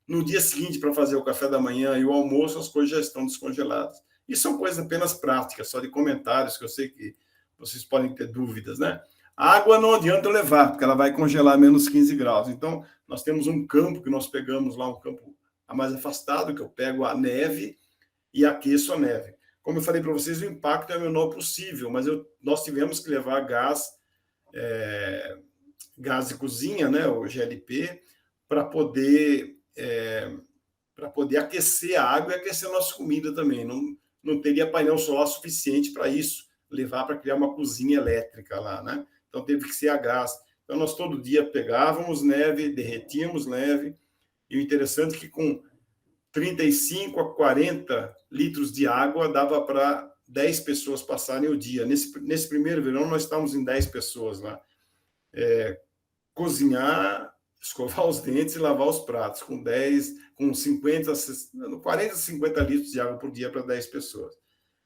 no dia seguinte, para fazer o café da manhã e o almoço, as coisas já estão descongeladas. E são coisas apenas práticas, só de comentários, que eu sei que vocês podem ter dúvidas, né? A água não adianta eu levar, porque ela vai congelar a menos 15 graus. Então, nós temos um campo que nós pegamos lá, um campo mais afastado, que eu pego a neve e aqueço a neve. Como eu falei para vocês, o impacto é o menor possível, mas nós tivemos que levar gás de cozinha, né, o GLP, para poder aquecer a água e aquecer a nossa comida também. Não teria painel solar suficiente para isso, levar para criar uma cozinha elétrica lá, né? Então, teve que ser a gás. Então, nós todo dia pegávamos neve, derretíamos neve, e o interessante é que com 35 a 40 litros de água dava para 10 pessoas passarem o dia. Nesse primeiro verão, nós estávamos em 10 pessoas lá. Cozinhar, escovar os dentes e lavar os pratos, com 40 a 50 litros de água por dia para 10 pessoas.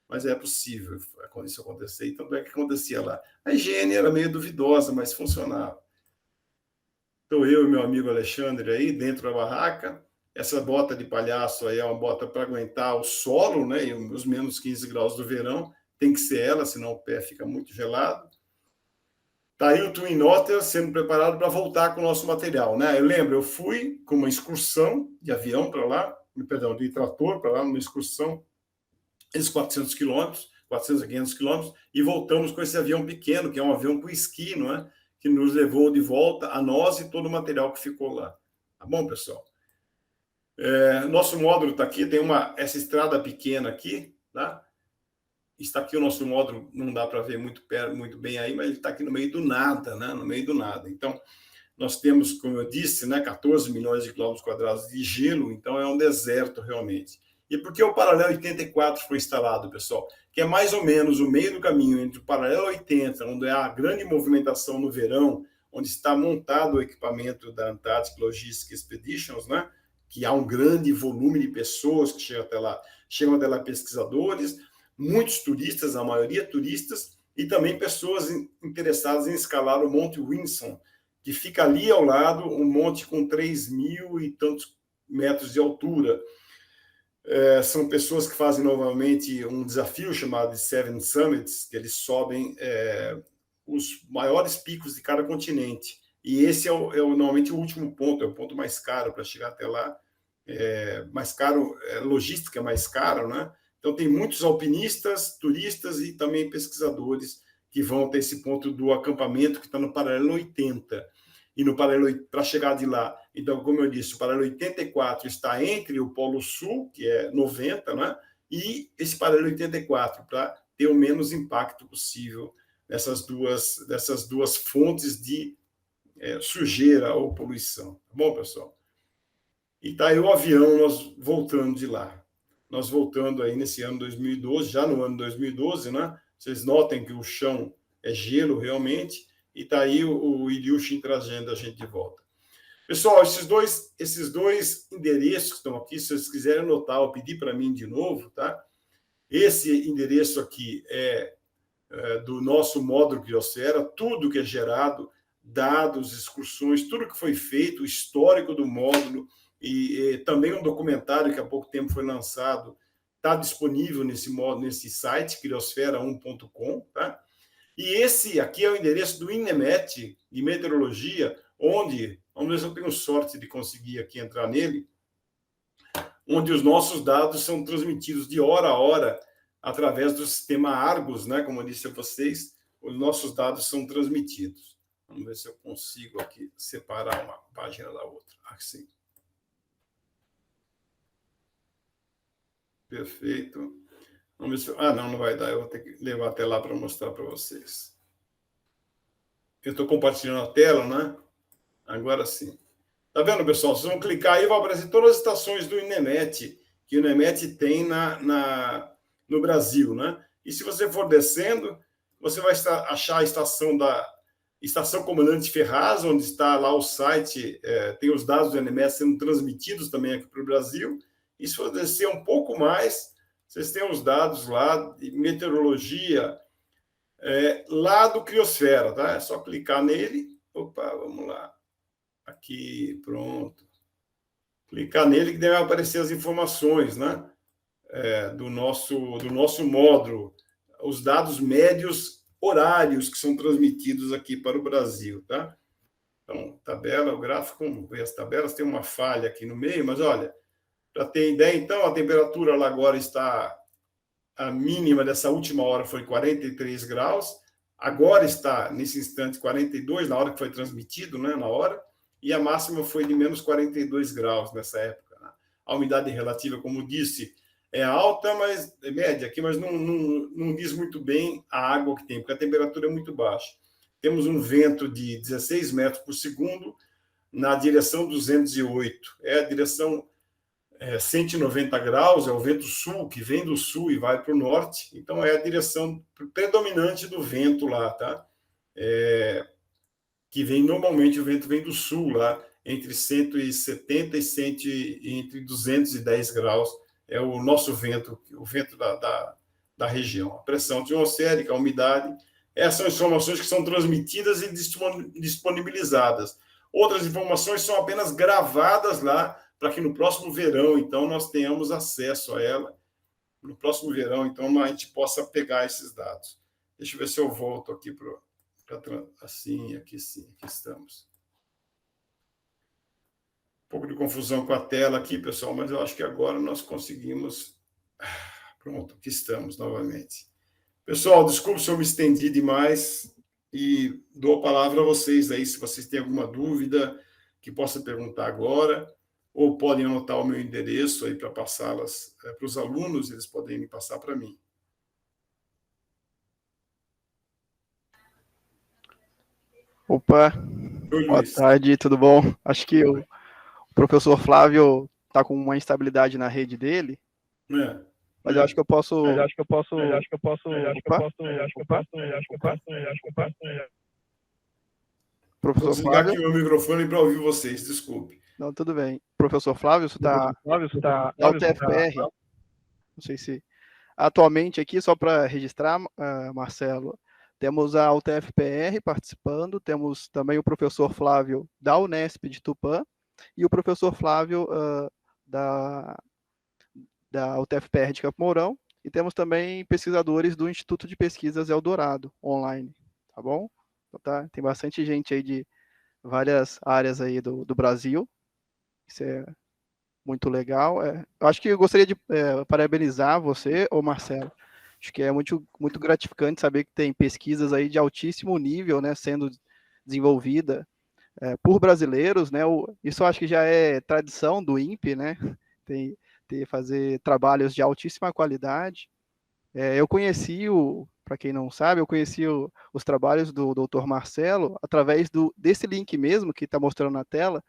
Mas é possível quando isso acontecer. Então, o que acontecia lá? A higiene era meio duvidosa, mas funcionava. Então, eu e meu amigo Alexandre aí, dentro da barraca, essa bota de palhaço aí é uma bota para aguentar o solo, né? E os menos 15 graus do verão, tem que ser ela, senão o pé fica muito gelado. Está aí o Twin Otter sendo preparado para voltar com o nosso material, né? Eu lembro, eu fui com uma excursão de avião para lá, perdão, de trator para lá, numa excursão, esses 400 quilômetros, 400 a 500 quilômetros, e voltamos com esse avião pequeno, que é um avião com esqui, não é? Que nos levou de volta a nós e todo o material que ficou lá. Tá bom, pessoal? Nosso módulo está aqui, tem essa estrada pequena aqui, tá? Está aqui o nosso módulo, não dá para ver muito bem aí, mas ele está aqui no meio do nada, né? No meio do nada. Então, Nós temos, como eu disse, né, 14 milhões de quilômetros quadrados de gelo, então é um deserto realmente. E por que o paralelo 84 foi instalado, pessoal? Que é mais ou menos o meio do caminho entre o paralelo 80, onde há a grande movimentação no verão, onde está montado o equipamento da Antarctic Logistic Expeditions, né? Que há um grande volume de pessoas que chegam até lá pesquisadores, muitos turistas, a maioria turistas, e também pessoas interessadas em escalar o Monte Vinson, que fica ali ao lado, um monte com 3.000 e tantos metros de altura. São pessoas que fazem novamente um desafio chamado de Seven Summits, que eles sobem os maiores picos de cada continente. E esse normalmente o último ponto, é o ponto mais caro para chegar até lá. Mais caro, logística é mais caro, né? Então tem muitos alpinistas, turistas e também pesquisadores que vão até esse ponto do acampamento que está no paralelo 80. E no paralelo, para chegar de lá, então, como eu disse, o paralelo 84 está entre o Polo Sul, que é 90, né? E esse paralelo 84, para ter o menos impacto possível dessas duas fontes de sujeira ou poluição. Tá bom, pessoal? E está aí o avião, nós voltando de lá. Nós voltando aí nesse ano 2012, já no ano 2012, né? Vocês notem que o chão é gelo realmente, e está aí o Ilyushin trazendo a gente de volta. Pessoal, esses dois endereços que estão aqui, se vocês quiserem anotar ou pedir para mim de novo, tá? Esse endereço aqui é do nosso módulo Criosfera, tudo que é gerado, dados, excursões, tudo que foi feito, o histórico do módulo, e também um documentário que há pouco tempo foi lançado, está disponível nesse site, criosfera1.com, tá? E esse aqui é o endereço do INEMET, de meteorologia, onde, vamos ver se eu tenho sorte de conseguir aqui entrar nele, onde os nossos dados são transmitidos de hora a hora através do sistema Argus, né? Como eu disse a vocês, os nossos dados são transmitidos. Vamos ver se eu consigo aqui separar uma página da outra. Assim. Perfeito. Vamos ver se... não vai dar. Eu vou ter que levar até lá para mostrar para vocês. Eu estou compartilhando a tela, né? Agora sim. Tá vendo, pessoal? Vocês vão clicar aí e vai aparecer todas as estações do INEMET, que o INEMET tem no Brasil, né? E se você for descendo, você vai achar a Estação Comandante Ferraz, onde está lá o site, tem os dados do INEMET sendo transmitidos também aqui para o Brasil. E se for descer um pouco mais, vocês têm os dados lá de meteorologia, lá do Criosfera, tá? É só clicar nele. Opa, vamos lá. Aqui, pronto. Clicar nele que deve aparecer as informações, né? Do nosso módulo, os dados médios horários que são transmitidos aqui para o Brasil, tá? Então, tabela, o gráfico, vamos ver as tabelas, tem uma falha aqui no meio, mas olha, para ter ideia, então, a temperatura lá agora está, a mínima dessa última hora foi 43 graus, agora está, nesse instante, 42, na hora que foi transmitido, né, na hora, e a máxima foi de menos 42 graus nessa época. Né? A umidade relativa, como disse, é alta, mas é média aqui, mas não diz muito bem a água que tem, porque a temperatura é muito baixa. Temos um vento de 16 metros por segundo na direção 208. É a direção 190 graus, é o vento sul, que vem do sul e vai para o norte. Então, é a direção predominante do vento lá, tá? Normalmente o vento vem do sul, lá, entre 170 e entre 210 graus. É o nosso vento, o vento da região. A pressão atmosférica, a umidade, essas são informações que são transmitidas e disponibilizadas. Outras informações são apenas gravadas lá, para que no próximo verão, então, nós tenhamos acesso a ela. No próximo verão, então, a gente possa pegar esses dados. Deixa eu ver se eu volto aqui para assim, aqui sim, aqui estamos. Um pouco de confusão com a tela aqui, pessoal, mas eu acho que agora nós conseguimos. Pronto, aqui estamos novamente. Pessoal, desculpe se eu me estendi demais e dou a palavra a vocês aí, se vocês têm alguma dúvida que possa perguntar agora, ou podem anotar o meu endereço aí para passá-las para os alunos, eles podem me passar para mim. Opa! Oi, Boa Luiz. tarde, tudo bom? Acho que o professor Flávio está com uma instabilidade na rede dele, mas eu acho que eu posso. Opa, Vou professor desligar Flávio? aqui meu microfone para ouvir vocês, desculpe. Não, tudo bem. Professor Flávio, você está da UTFPR? Não sei se. Atualmente aqui, só para registrar, Marcelo, temos a UTFPR participando, temos também o professor Flávio da Unesp de Tupã e o professor Flávio da UTFPR de Campo Mourão, e temos também pesquisadores do Instituto de Pesquisas Eldorado, online, tá bom? Então, tá, tem bastante gente aí de várias áreas aí do Brasil, isso é muito legal. Eu acho que eu gostaria de parabenizar você, ô Marcelo. Acho que é muito, muito gratificante saber que tem pesquisas aí de altíssimo nível, né, sendo desenvolvida por brasileiros, né? Isso eu acho que já é tradição do INPE, né? Fazer trabalhos de altíssima qualidade. Eu conheci para quem não sabe, eu conheci os trabalhos do Dr. Marcelo através desse link mesmo que está mostrando na tela,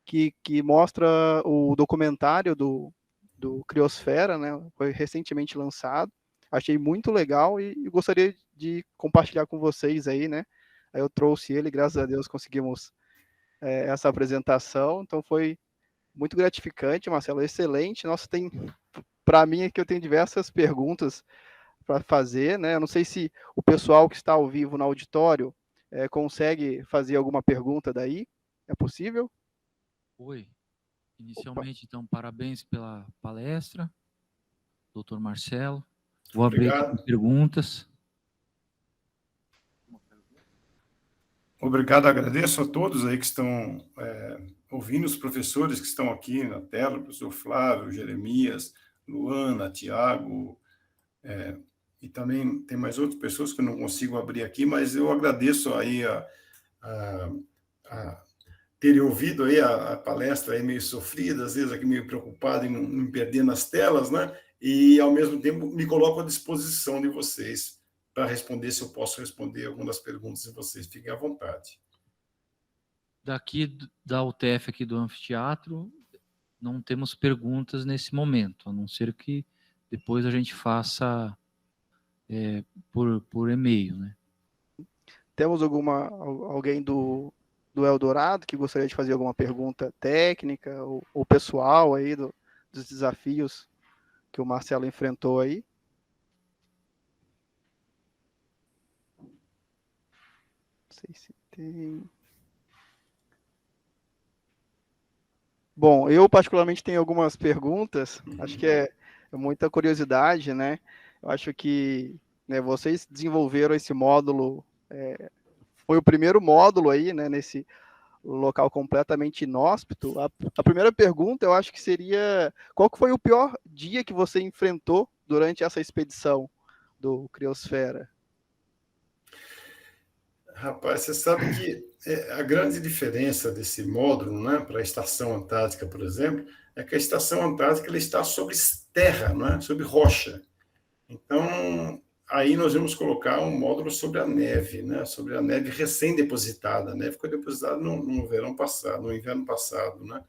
que mostra o documentário do Criosfera, né? Foi recentemente lançado. Achei muito legal e gostaria de compartilhar com vocês aí, né? Aí eu trouxe ele, graças a Deus conseguimos essa apresentação. Então foi muito gratificante, Marcelo, excelente. Nossa, para mim aqui eu tenho diversas perguntas para fazer, né? Eu não sei se o pessoal que está ao vivo no auditório consegue fazer alguma pergunta daí. É possível? Oi. Inicialmente, então, parabéns pela palestra, doutor Marcelo. Vou abrir aqui com perguntas. Obrigado, agradeço a todos aí que estão ouvindo, os professores que estão aqui na tela, o professor Flávio, Jeremias, Luana, Tiago, e também tem mais outras pessoas que eu não consigo abrir aqui, mas eu agradeço aí a terem ouvido aí a palestra aí meio sofrida, às vezes aqui meio preocupado em não perder nas telas, né? E, ao mesmo tempo, me coloco à disposição de vocês para responder, se eu posso responder algumas perguntas de vocês. Fiquem à vontade. Daqui da UTF, aqui do anfiteatro, não temos perguntas nesse momento, a não ser que depois a gente faça por e-mail, né? Temos alguém do Eldorado que gostaria de fazer alguma pergunta técnica ou pessoal aí dos desafios que o Marcelo enfrentou aí? Não sei se tem. Bom, eu particularmente tenho algumas perguntas, acho que é muita curiosidade, né? Eu acho que vocês desenvolveram esse módulo, foi o primeiro módulo aí, né, nesse local completamente inóspito. A primeira pergunta, eu acho que seria, qual que foi o pior dia que você enfrentou durante essa expedição do Criosfera? Rapaz, você sabe que a grande diferença desse módulo, né, para a Estação Antártica, por exemplo, é que a Estação Antártica ela está sobre terra, não é? Sobre rocha. Então, aí nós vamos colocar um módulo sobre a neve, né? Sobre a neve recém-depositada. A neve foi depositada no verão passado, no inverno passado, né?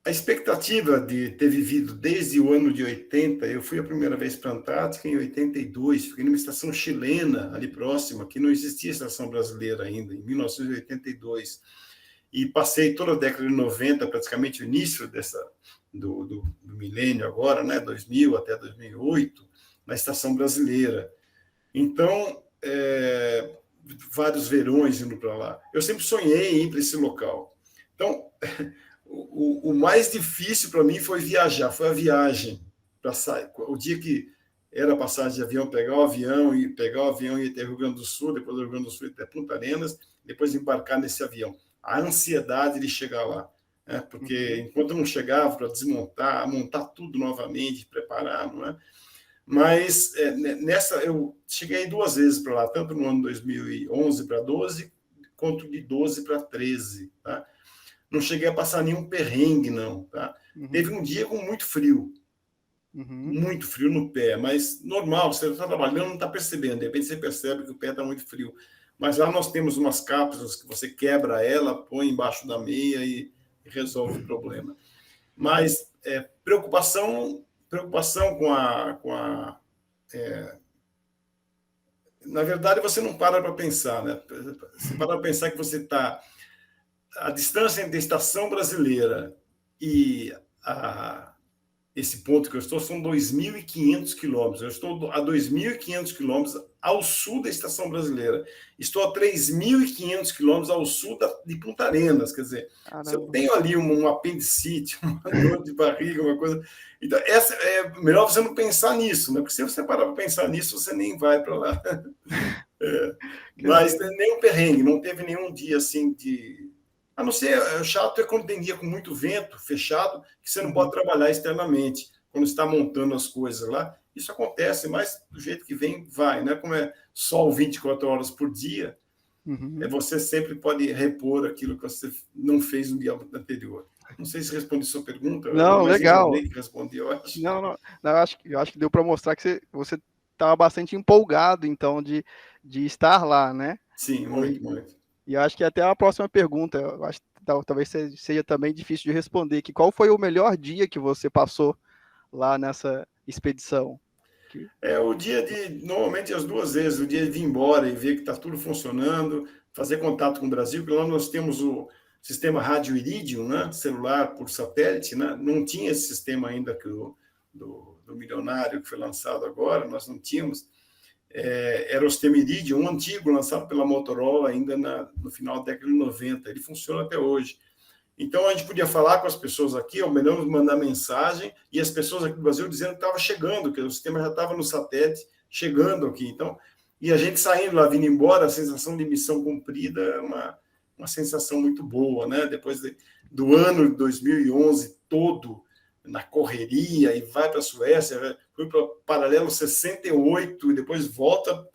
A expectativa de ter vivido desde o ano de 80, eu fui a primeira vez para a Antártica em 82, fiquei numa estação chilena ali próxima, que não existia estação brasileira ainda, em 1982. E passei toda a década de 90, praticamente o início do milênio agora, né, 2000 até 2008, na estação brasileira. Então, vários verões indo para lá. Eu sempre sonhei em ir para esse local. Então, o mais difícil para mim foi viajar, foi a viagem. O dia que era passagem de avião, pegar o avião e ir até Rio Grande do Sul, depois do Rio Grande do Sul até Punta Arenas, depois embarcar nesse avião. A ansiedade de chegar lá, né? Porque enquanto eu não chegava para desmontar, montar tudo novamente, preparar, não é? Mas nessa eu cheguei 2 vezes para lá, tanto no ano 2011 para 12, quanto de 12 para 13, tá? Não cheguei a passar nenhum perrengue, não, tá? Teve um dia com muito frio. muito frio no pé, mas normal, você está trabalhando, não está percebendo, de repente você percebe que o pé está muito frio. Mas lá nós temos umas cápsulas que você quebra ela, põe embaixo da meia e resolve o problema. Mas preocupação na verdade, você não para pensar, né? Você para pensar que você está... A distância entre a estação brasileira e esse ponto que eu estou são 2.500 quilômetros. Eu estou a 2.500 quilômetros ao sul da estação brasileira. Estou a 3.500 quilômetros ao sul de Punta Arenas. Quer dizer, se eu tenho ali um apendicite, uma dor de barriga, uma coisa... Então, é melhor você não pensar nisso, né? Porque se você parar para pensar nisso, você nem vai para lá. Mas nem um perrengue, não teve nenhum dia assim de... A não ser, chato é quando tem dia com muito vento, fechado, que você não pode trabalhar externamente. Quando está montando as coisas lá, isso acontece, mas do jeito que vem, vai. Né? Como é sol 24 horas por dia, você sempre pode repor aquilo que você não fez no dia anterior. Não sei se respondi sua pergunta. Não, legal. Que respondi, eu acho. Não, eu acho que deu para mostrar que você estava bastante empolgado, então, de estar lá, né? Sim, muito. E eu acho que até a próxima pergunta, eu acho que talvez seja também difícil de responder, que qual foi o melhor dia que você passou lá nessa expedição? O dia normalmente as 2 vezes, o dia de ir embora e ver que está tudo funcionando, fazer contato com o Brasil, porque lá nós temos o sistema rádio Iridium, né, celular por satélite, né, não tinha esse sistema ainda do milionário que foi lançado agora, nós não tínhamos. Era o sistema Iridium, um antigo, lançado pela Motorola ainda no final da década de 90. Ele funciona até hoje. Então, a gente podia falar com as pessoas aqui, ou melhor, mandar mensagem, e as pessoas aqui do Brasil dizendo que estava chegando, que o sistema já estava no satélite, chegando aqui. Então, e a gente saindo lá, vindo embora, a sensação de missão cumprida é uma sensação muito boa, né? Depois do ano de 2011 todo, na correria, e vai para a Suécia, foi para o paralelo 68, e depois volta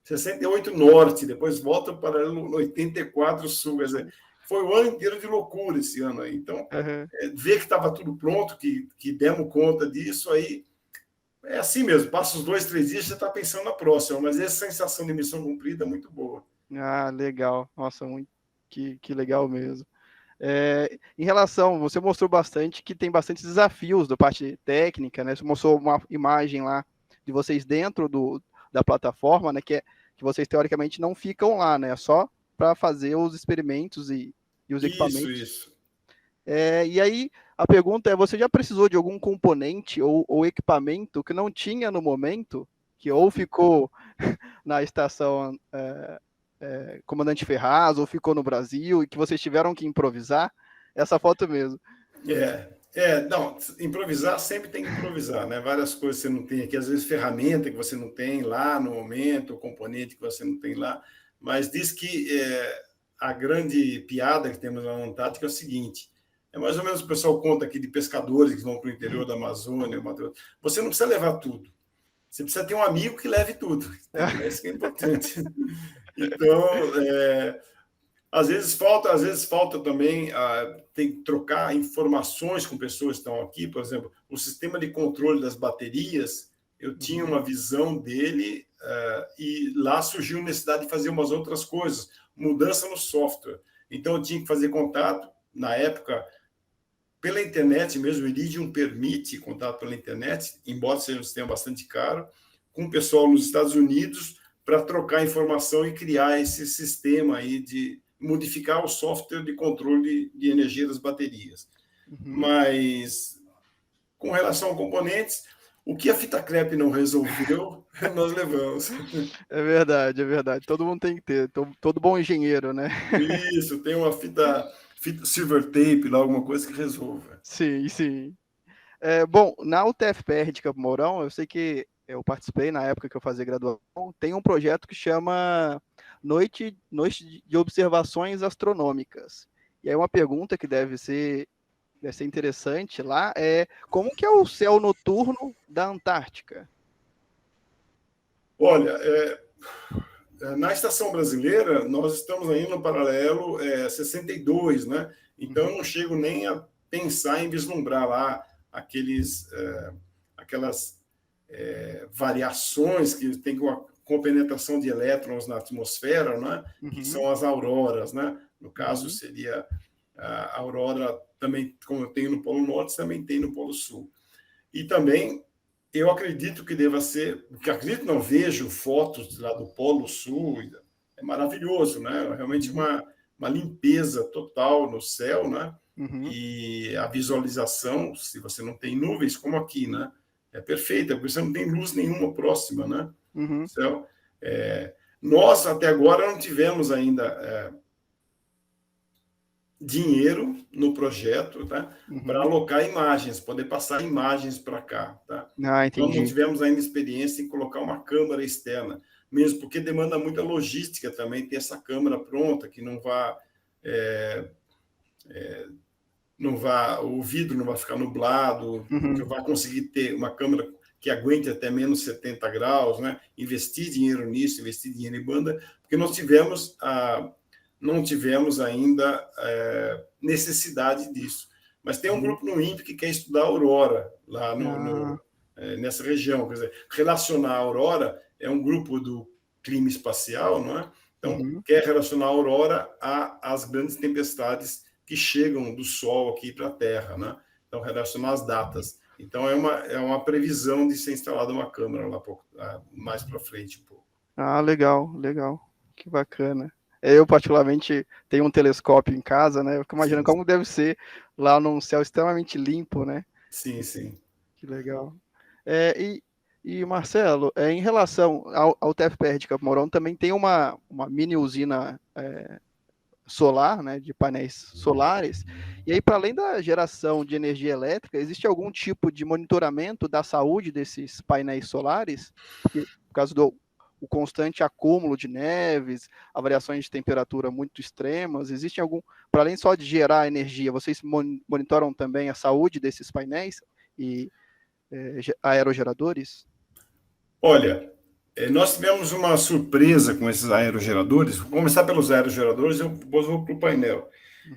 68 norte, depois volta para o paralelo 84 sul, quer dizer, foi o ano inteiro de loucura esse ano aí. Então, ver que estava tudo pronto, que demos conta disso, aí é assim mesmo, passa os 2, 3 dias, você está pensando na próxima, mas essa sensação de missão cumprida é muito boa. Ah, legal, nossa, que legal mesmo. Em relação, você mostrou bastante que tem bastante desafios da parte técnica, né? Você mostrou uma imagem lá de vocês dentro da plataforma, né? Que vocês teoricamente não ficam lá, né? Só para fazer os experimentos e os equipamentos. Isso. E aí a pergunta é: você já precisou de algum componente ou equipamento que não tinha no momento, que ou ficou na estação Comandante Ferraz, ou ficou no Brasil, e que vocês tiveram que improvisar? Essa foto mesmo. Não, improvisar sempre tem que improvisar, né? Várias coisas você não tem aqui, às vezes ferramenta que você não tem lá no momento, componente que você não tem lá, mas diz que a grande piada que temos na Antártica é o seguinte: mais ou menos o pessoal conta aqui de pescadores que vão para o interior da Amazônia, você não precisa levar tudo, você precisa ter um amigo que leve tudo, isso que é importante. Então, às vezes falta também, tem que trocar informações com pessoas que estão aqui. Por exemplo, o sistema de controle das baterias, eu tinha uma visão dele e lá surgiu a necessidade de fazer umas outras coisas, mudança no software. Então, eu tinha que fazer contato, na época, pela internet mesmo. O Iridium permite contato pela internet, embora seja um sistema bastante caro, com o pessoal nos Estados Unidos, para trocar informação e criar esse sistema aí de modificar o software de controle de energia das baterias. Mas, com relação a componentes, o que a fita crepe não resolveu, nós levamos. É verdade. Todo mundo tem que ter, todo bom engenheiro, né? Isso, tem uma fita silver tape lá, alguma coisa que resolva. Sim. Bom, na UTFPR de Campo Mourão, eu sei que eu participei na época que eu fazia graduação, tem um projeto que chama Noite de Observações Astronômicas. E aí uma pergunta que deve ser interessante lá é: como que é o céu noturno da Antártica? Olha, na estação brasileira, nós estamos ainda no paralelo 62, né? Então, eu não chego nem a pensar em vislumbrar lá aqueles aquelas variações que tem uma compenetração de elétrons na atmosfera, né? Que são as auroras, né? No caso, seria a aurora também, como eu tenho no Polo Norte, também tem no Polo Sul. E também, eu acredito que deva ser, porque acredito, não vejo fotos lá do Polo Sul, é maravilhoso, né? Realmente uma limpeza total no céu, né? E a visualização, se você não tem nuvens, como aqui, né? É perfeita, porque você não tem luz nenhuma próxima, né? Céu. Nós, até agora, não tivemos ainda dinheiro no projeto, tá? Para alocar imagens, poder passar imagens para cá, tá? Então, não tivemos ainda experiência em colocar uma câmera externa, mesmo porque demanda muita logística também ter essa câmera pronta, que não vá o vidro não vai ficar nublado, que vai conseguir ter uma câmera que aguente até menos 70 graus, né? Investir dinheiro nisso, investir dinheiro em banda, porque nós não tivemos ainda necessidade disso. Mas tem um grupo no INPE que quer estudar a aurora, lá nessa região. Quer dizer, relacionar a aurora é um grupo do clima espacial, não é? Então, quer relacionar a aurora às grandes tempestades que chegam do Sol aqui para a Terra, né? Então, relacionar as datas. Então, é uma previsão de ser instalada uma câmera lá mais para frente um pouco. Legal. Que bacana. Eu, particularmente, tenho um telescópio em casa, né? Eu fico imaginando como deve ser lá num céu extremamente limpo, né? Sim. Que legal. E Marcelo, em relação ao TFPR de Campo Mourão, também tem uma mini usina solar, né, de painéis solares. E aí, para além da geração de energia elétrica, existe algum tipo de monitoramento da saúde desses painéis solares? Porque, por causa do constante acúmulo de neves, variações de temperatura muito extremas, existe algum, para além só de gerar energia, vocês monitoram também a saúde desses painéis e aerogeradores? Olha, nós tivemos uma surpresa com esses aerogeradores. Vou começar pelos aerogeradores e depois vou para o painel.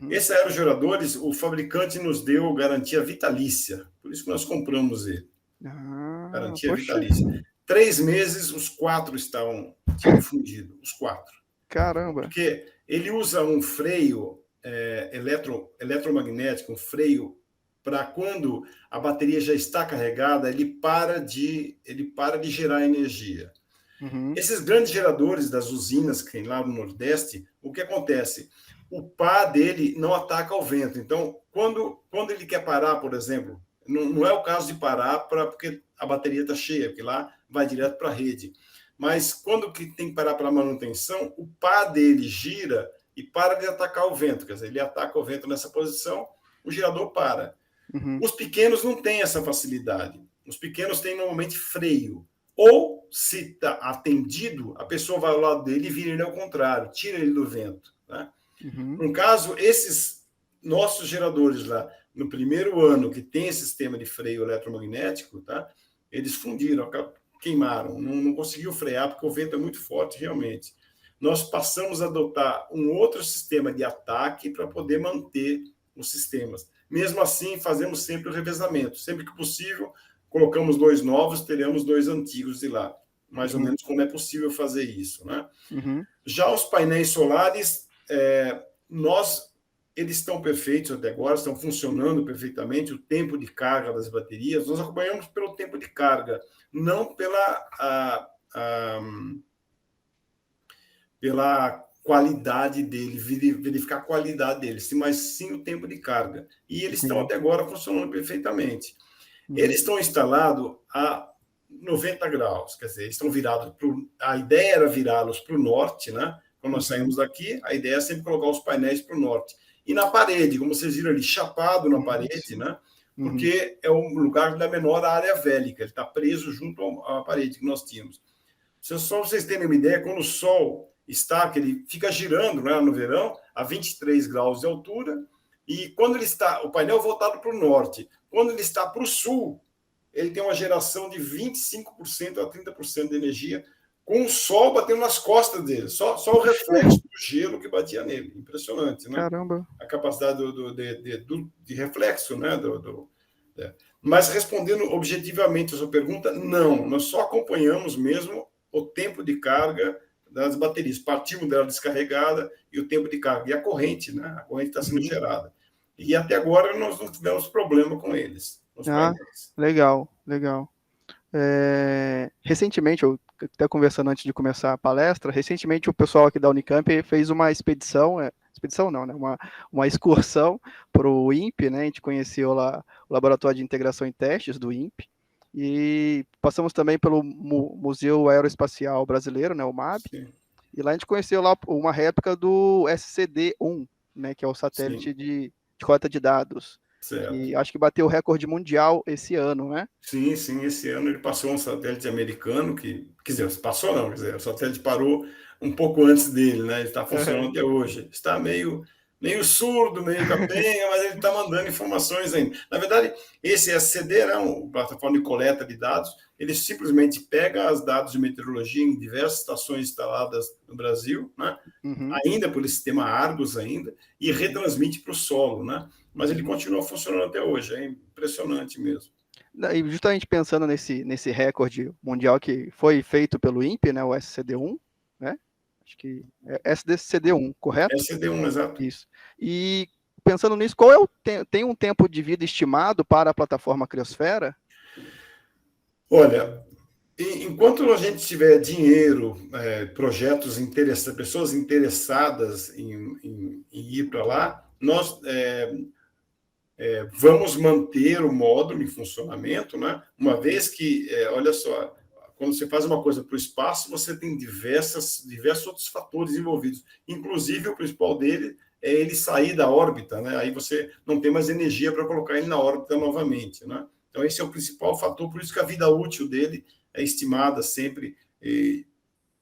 Esses aerogeradores, o fabricante nos deu garantia vitalícia, por isso que nós compramos ele. Garantia vitalícia. 3 meses, os 4 tinham fundido, os 4. Caramba! Porque ele usa um freio eletromagnético, um freio para quando a bateria já está carregada, ele para de gerar energia. Esses grandes geradores das usinas que tem lá no Nordeste, o que acontece? O pá dele não ataca ao vento. Então, quando ele quer parar, por exemplo, não é o caso de parar porque a bateria está cheia, porque lá vai direto para a rede. Mas quando que tem que parar para manutenção, o pá dele gira e para de atacar o vento. Quer dizer, ele ataca o vento nessa posição, o gerador para. Os pequenos não têm essa facilidade. Os pequenos têm normalmente freio. Ou, se está atendido, a pessoa vai ao lado dele e vira ele ao contrário, tira ele do vento. Né? No caso, esses nossos geradores lá, no primeiro ano que tem esse sistema de freio eletromagnético, tá? Eles fundiram, queimaram, não conseguiu frear porque o vento é muito forte, realmente. Nós passamos a adotar um outro sistema de ataque para poder manter os sistemas. Mesmo assim, fazemos sempre o revezamento. Sempre que possível, colocamos 2 novos, teremos 2 antigos de lá. Mais ou menos como é possível fazer isso. Né? Já os painéis solares, eles estão perfeitos até agora, estão funcionando perfeitamente. O tempo de carga das baterias, nós acompanhamos pelo tempo de carga, não pela qualidade dele, verificar a qualidade deles, mas sim o tempo de carga. E eles estão até agora funcionando perfeitamente. Eles estão instalados a 90 graus, quer dizer, eles estão virados a ideia era virá-los para o norte, né? Quando nós saímos daqui, a ideia é sempre colocar os painéis para o norte. E na parede, como vocês viram ali, chapado na parede, né? Porque é o lugar da menor área vélica, ele está preso junto à parede que nós tínhamos. Só vocês terem uma ideia, quando o Sol está, que ele fica girando, né, no verão, a 23 graus de altura, e quando ele está, o painel voltado para o norte, quando ele está para o sul, ele tem uma geração de 25% a 30% de energia, com o sol batendo nas costas dele, só o reflexo do gelo que batia nele. Impressionante, né? Caramba! A capacidade de reflexo, né? Mas respondendo objetivamente a sua pergunta, não, nós só acompanhamos mesmo o tempo de carga das baterias. Partimos dela descarregada e o tempo de carga. E a corrente, né? A corrente está sendo gerada. E até agora nós não tivemos problema com eles. Legal, legal. Recentemente, eu até conversando antes de começar a palestra, recentemente o pessoal aqui da Unicamp fez uma expedição não, né? Uma excursão para o INPE, né? A gente conheceu lá o Laboratório de Integração e Testes do INPE, e passamos também pelo Museu Aeroespacial Brasileiro, né? O MAB, Sim. E lá a gente conheceu lá uma réplica do SCD-1, né? Que é o satélite de coleta de dados. Certo. E acho que bateu o recorde mundial esse ano, né? Sim, esse ano ele passou um satélite americano que, quer dizer, passou não, quer dizer, o satélite parou um pouco antes dele, né? Ele está funcionando até hoje. Está meio surdo, meio capenga, mas ele está mandando informações ainda. Na verdade, esse SCD, né, uma plataforma de coleta de dados, ele simplesmente pega os dados de meteorologia em diversas estações instaladas no Brasil, né? Ainda por esse sistema Argos ainda, e retransmite para o solo, né? Mas ele continua funcionando até hoje, é impressionante mesmo. E justamente pensando nesse recorde mundial que foi feito pelo INPE, né, o SCD-1, né? Acho que é SCD-1, correto? SCD-1, exato. Isso. E pensando nisso, qual é tem um tempo de vida estimado para a plataforma Criosfera? Olha, enquanto a gente tiver dinheiro, projetos interessados, pessoas interessadas em ir para lá, nós vamos manter o módulo em funcionamento, né? Uma vez que, olha só, quando você faz uma coisa para o espaço, você tem diversos outros fatores envolvidos. Inclusive, o principal dele é ele sair da órbita, né? Aí você não tem mais energia para colocar ele na órbita novamente, né? Então, esse é o principal fator, por isso que a vida útil dele é estimada sempre.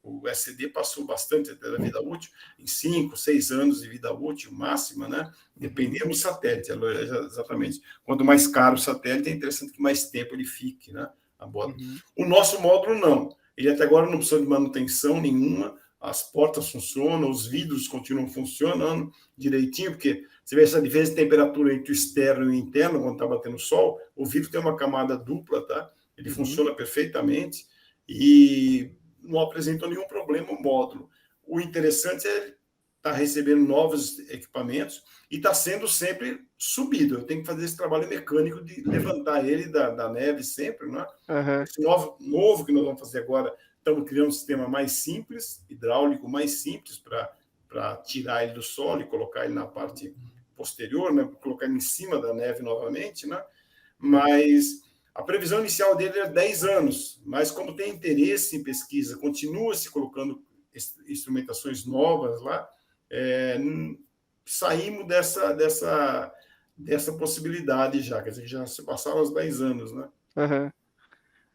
O SCD passou bastante da vida útil, em 5, 6 anos de vida útil máxima, né? Dependendo do satélite, exatamente. Quanto mais caro o satélite, é interessante que mais tempo ele fique, né? A bordo. O nosso módulo não. Ele até agora não precisa de manutenção nenhuma, as portas funcionam, os vidros continuam funcionando direitinho, porque você vê essa diferença de temperatura entre o externo e o interno, quando está batendo sol, o vidro tem uma camada dupla, tá? Ele funciona perfeitamente e não apresentou nenhum problema o módulo. O interessante é estar recebendo novos equipamentos e está sendo sempre subido. Eu tenho que fazer esse trabalho mecânico de levantar ele da neve sempre, né? Esse novo que nós vamos fazer agora, estamos criando um sistema mais simples, hidráulico mais simples, para tirar ele do solo e colocar ele na parte posterior, né? Colocar ele em cima da neve novamente, né? Mas a previsão inicial dele é 10 anos, mas como tem interesse em pesquisa, continua se colocando instrumentações novas lá, saímos dessa possibilidade já, quer dizer, já se passaram os 10 anos, né?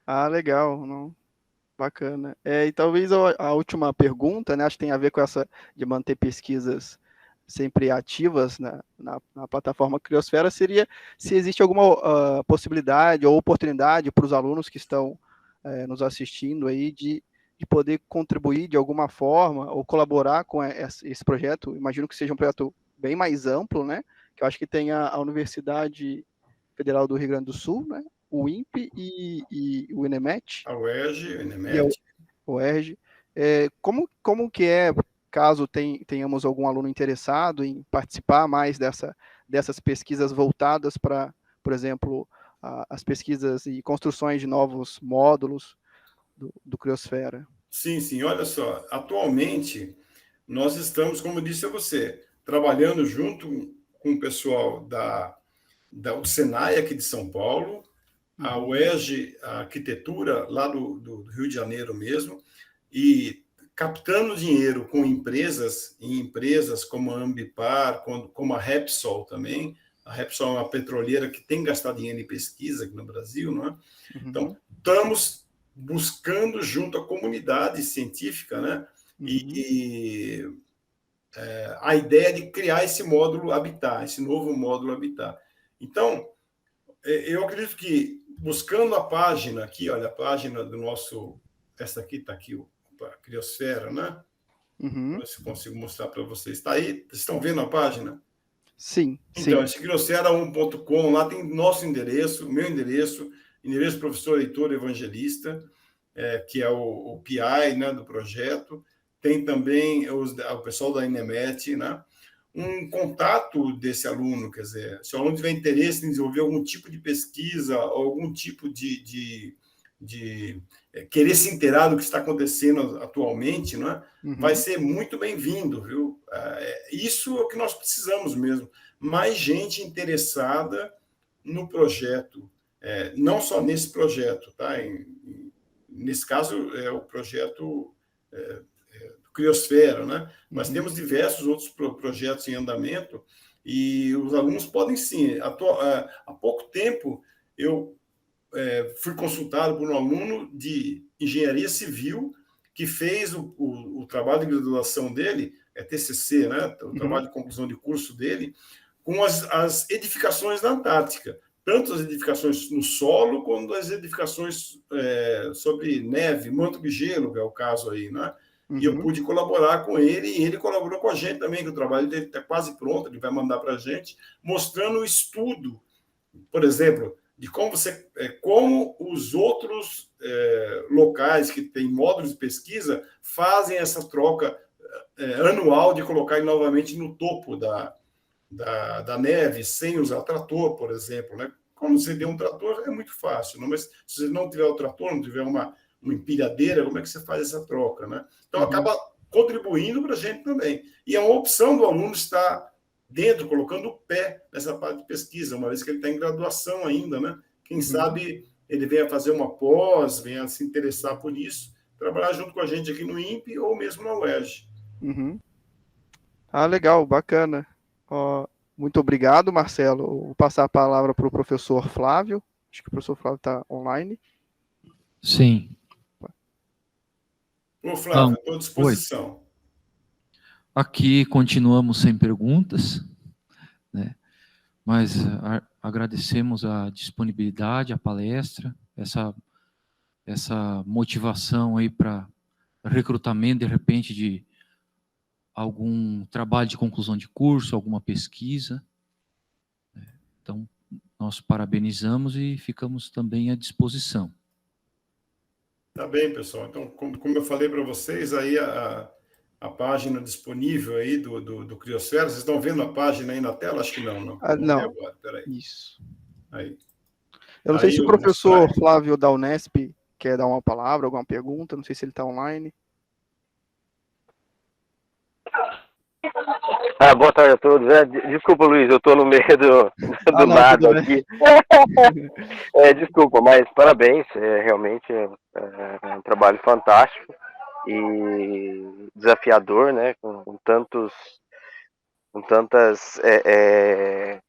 Ah, legal, não? Bacana. E talvez a última pergunta, né, acho que tem a ver com essa de manter pesquisas sempre ativas na plataforma Criosfera, seria se existe alguma possibilidade ou oportunidade para os alunos que estão nos assistindo aí de poder contribuir de alguma forma ou colaborar com esse projeto. Imagino que seja um projeto bem mais amplo, né? Que eu acho que tem a Universidade Federal do Rio Grande do Sul, né? O INPE e o INEMET. A UERJ, o INEMET. O UERJ. Como que caso tenhamos algum aluno interessado em participar mais dessas pesquisas voltadas para, por exemplo, as pesquisas e construções de novos módulos do Criosfera? Sim, olha só, atualmente nós estamos, como eu disse a você, trabalhando junto com o pessoal do Senai aqui de São Paulo, a UERJ, a arquitetura lá do Rio de Janeiro mesmo, e captando dinheiro com empresas como a Ambipar, como a Repsol também. A Repsol é uma petroleira que tem gastado dinheiro em pesquisa aqui no Brasil, não é? Então, estamos buscando junto à comunidade científica, né? A ideia de criar esse módulo Habitat, esse novo módulo Habitat. Então, eu acredito que buscando a página aqui, olha, a página do nosso... Essa aqui está aqui, a Criosfera, né? Vou ver se eu consigo mostrar para vocês. Está aí? Vocês estão vendo a página? Sim, Então, sim. esse criosfera1.com, lá tem nosso endereço, meu endereço professor Heitor Evangelista, que é o PI, né, do projeto. Tem também o pessoal da INEMET, né? Um contato desse aluno, quer dizer, se o aluno tiver interesse em desenvolver algum tipo de pesquisa, algum tipo de querer se inteirar do que está acontecendo atualmente, né? Vai ser muito bem-vindo, viu? Isso é o que nós precisamos mesmo. Mais gente interessada no projeto, não só nesse projeto, tá? Nesse caso, é o projeto do Criosfera, né? Mas temos diversos outros projetos em andamento e os alunos podem sim. Há pouco tempo, eu fui consultado por um aluno de engenharia civil que fez o trabalho de graduação dele, TCC, né? O trabalho de conclusão de curso dele, com as edificações da Antártica, tanto as edificações no solo, quanto as edificações sobre neve, manto de gelo, que é o caso aí, né? E eu pude colaborar com ele, e ele colaborou com a gente também, que o trabalho dele está quase pronto, ele vai mandar para a gente, mostrando o estudo, por exemplo, de como os outros locais que têm módulos de pesquisa fazem essa troca anual de colocar ele novamente no topo da neve, sem usar trator, por exemplo, né? Como você tem um trator, é muito fácil, não? Mas se você não tiver o trator, não tiver uma empilhadeira, como é que você faz essa troca, né? Então, acaba contribuindo para a gente também. E é uma opção do aluno estar dentro, colocando o pé nessa parte de pesquisa, uma vez que ele está em graduação ainda, né? Quem sabe ele venha fazer uma pós, venha se interessar por isso, trabalhar junto com a gente aqui no INPE ou mesmo na UERJ. Ah, legal, bacana. Muito obrigado, Marcelo. Vou passar a palavra para o professor Flávio. Acho que o professor Flávio está online. Sim. Ô, Flávio, estou à disposição. Oi. Aqui continuamos sem perguntas, né? Mas agradecemos a disponibilidade, a palestra, essa motivação aí para recrutamento, de repente, de algum trabalho de conclusão de curso, alguma pesquisa. Então, nós parabenizamos e ficamos também à disposição. Tá bem, pessoal. Então, como eu falei para vocês, aí a página disponível aí do Criosfera, vocês estão vendo a página aí na tela? Acho que não. Não. Agora. Peraí. Isso. Aí. Eu não sei se o professor Flávio da Unesp quer dar uma palavra, alguma pergunta, não sei se ele está online. Boa tarde a todos. Desculpa, Luiz, eu estou no meio do nada aqui. Desculpa, mas parabéns. Realmente é um trabalho fantástico e desafiador, né? Com tantas... É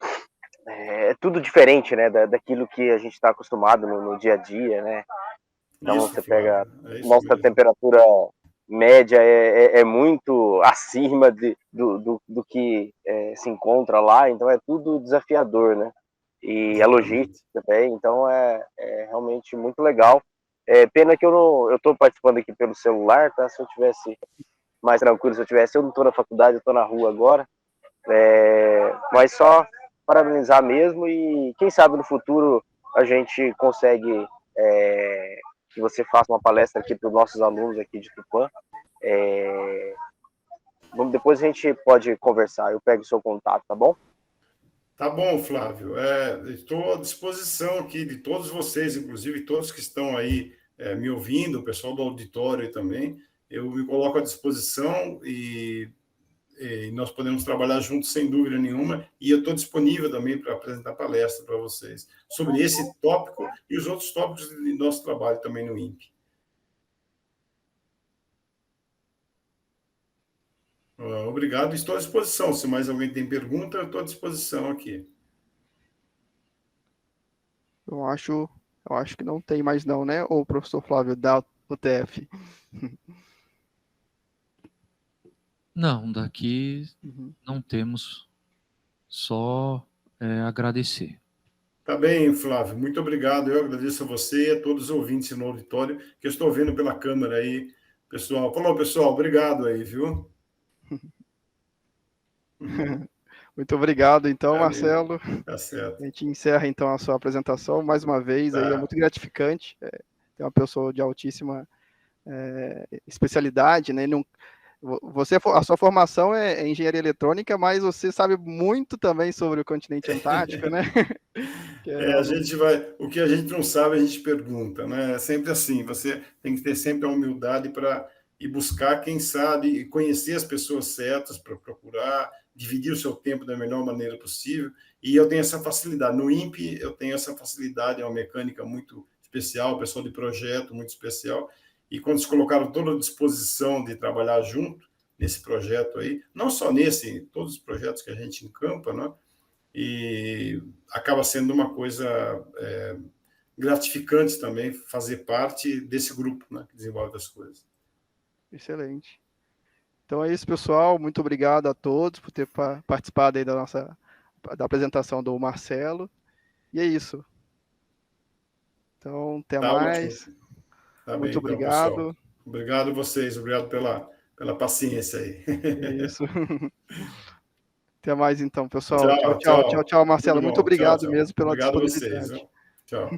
tudo diferente, né? Daquilo que a gente está acostumado no dia a dia, né? Então isso, você pega nossa mesmo. Temperatura média é muito acima do que se encontra lá, então é tudo desafiador, né? E a logística também, então é realmente muito legal. Pena que eu estou participando aqui pelo celular, tá? Se eu tivesse mais tranquilo, eu não estou na faculdade, eu estou na rua agora, mas só parabenizar mesmo e quem sabe no futuro a gente consegue que você faça uma palestra aqui para os nossos alunos aqui de Tupã. Depois a gente pode conversar, eu pego o seu contato, tá bom? Tá bom, Flávio. Estou à disposição aqui de todos vocês, inclusive todos que estão aí me ouvindo, o pessoal do auditório também. Eu me coloco à disposição e nós podemos trabalhar juntos sem dúvida nenhuma, e eu estou disponível também para apresentar palestra para vocês sobre esse tópico e os outros tópicos do nosso trabalho também no INPE. Obrigado, estou à disposição. Se mais alguém tem pergunta, eu estou à disposição aqui. Eu acho que não tem mais não, né? O professor Flávio da UTF. Não, daqui não temos, só agradecer. Tá bem, Flávio, muito obrigado. Eu agradeço a você e a todos os ouvintes no auditório, que eu estou vendo pela câmera aí, pessoal. Falou, pessoal, obrigado aí, viu? Muito obrigado, então, Marcelo. Tá certo. A gente encerra, então, a sua apresentação. Mais uma vez, aí é muito gratificante. Tem uma pessoa de altíssima especialidade, né? A sua formação é engenharia eletrônica, mas você sabe muito também sobre o continente antártico, né? O que a gente não sabe, a gente pergunta, né? É sempre assim, você tem que ter sempre a humildade para ir buscar quem sabe e conhecer as pessoas certas para procurar, dividir o seu tempo da melhor maneira possível. E eu tenho essa facilidade. No INPE, eu tenho essa facilidade, é uma mecânica muito especial, pessoal de projeto muito especial. E quando se colocaram toda a disposição de trabalhar junto nesse projeto aí, não só nesse, em todos os projetos que a gente encampa, né? E acaba sendo uma coisa gratificante também fazer parte desse grupo, né, que desenvolve as coisas. Excelente. Então é isso, pessoal. Muito obrigado a todos por ter participado aí da apresentação do Marcelo. E é isso. Então, até mais. Tá muito bem, obrigado. Então, obrigado a vocês, obrigado pela paciência aí. É isso. Até mais então, pessoal. Tchau, Tchau, Marcelo. Muito obrigado mesmo pela disponibilidade. Vocês, tchau.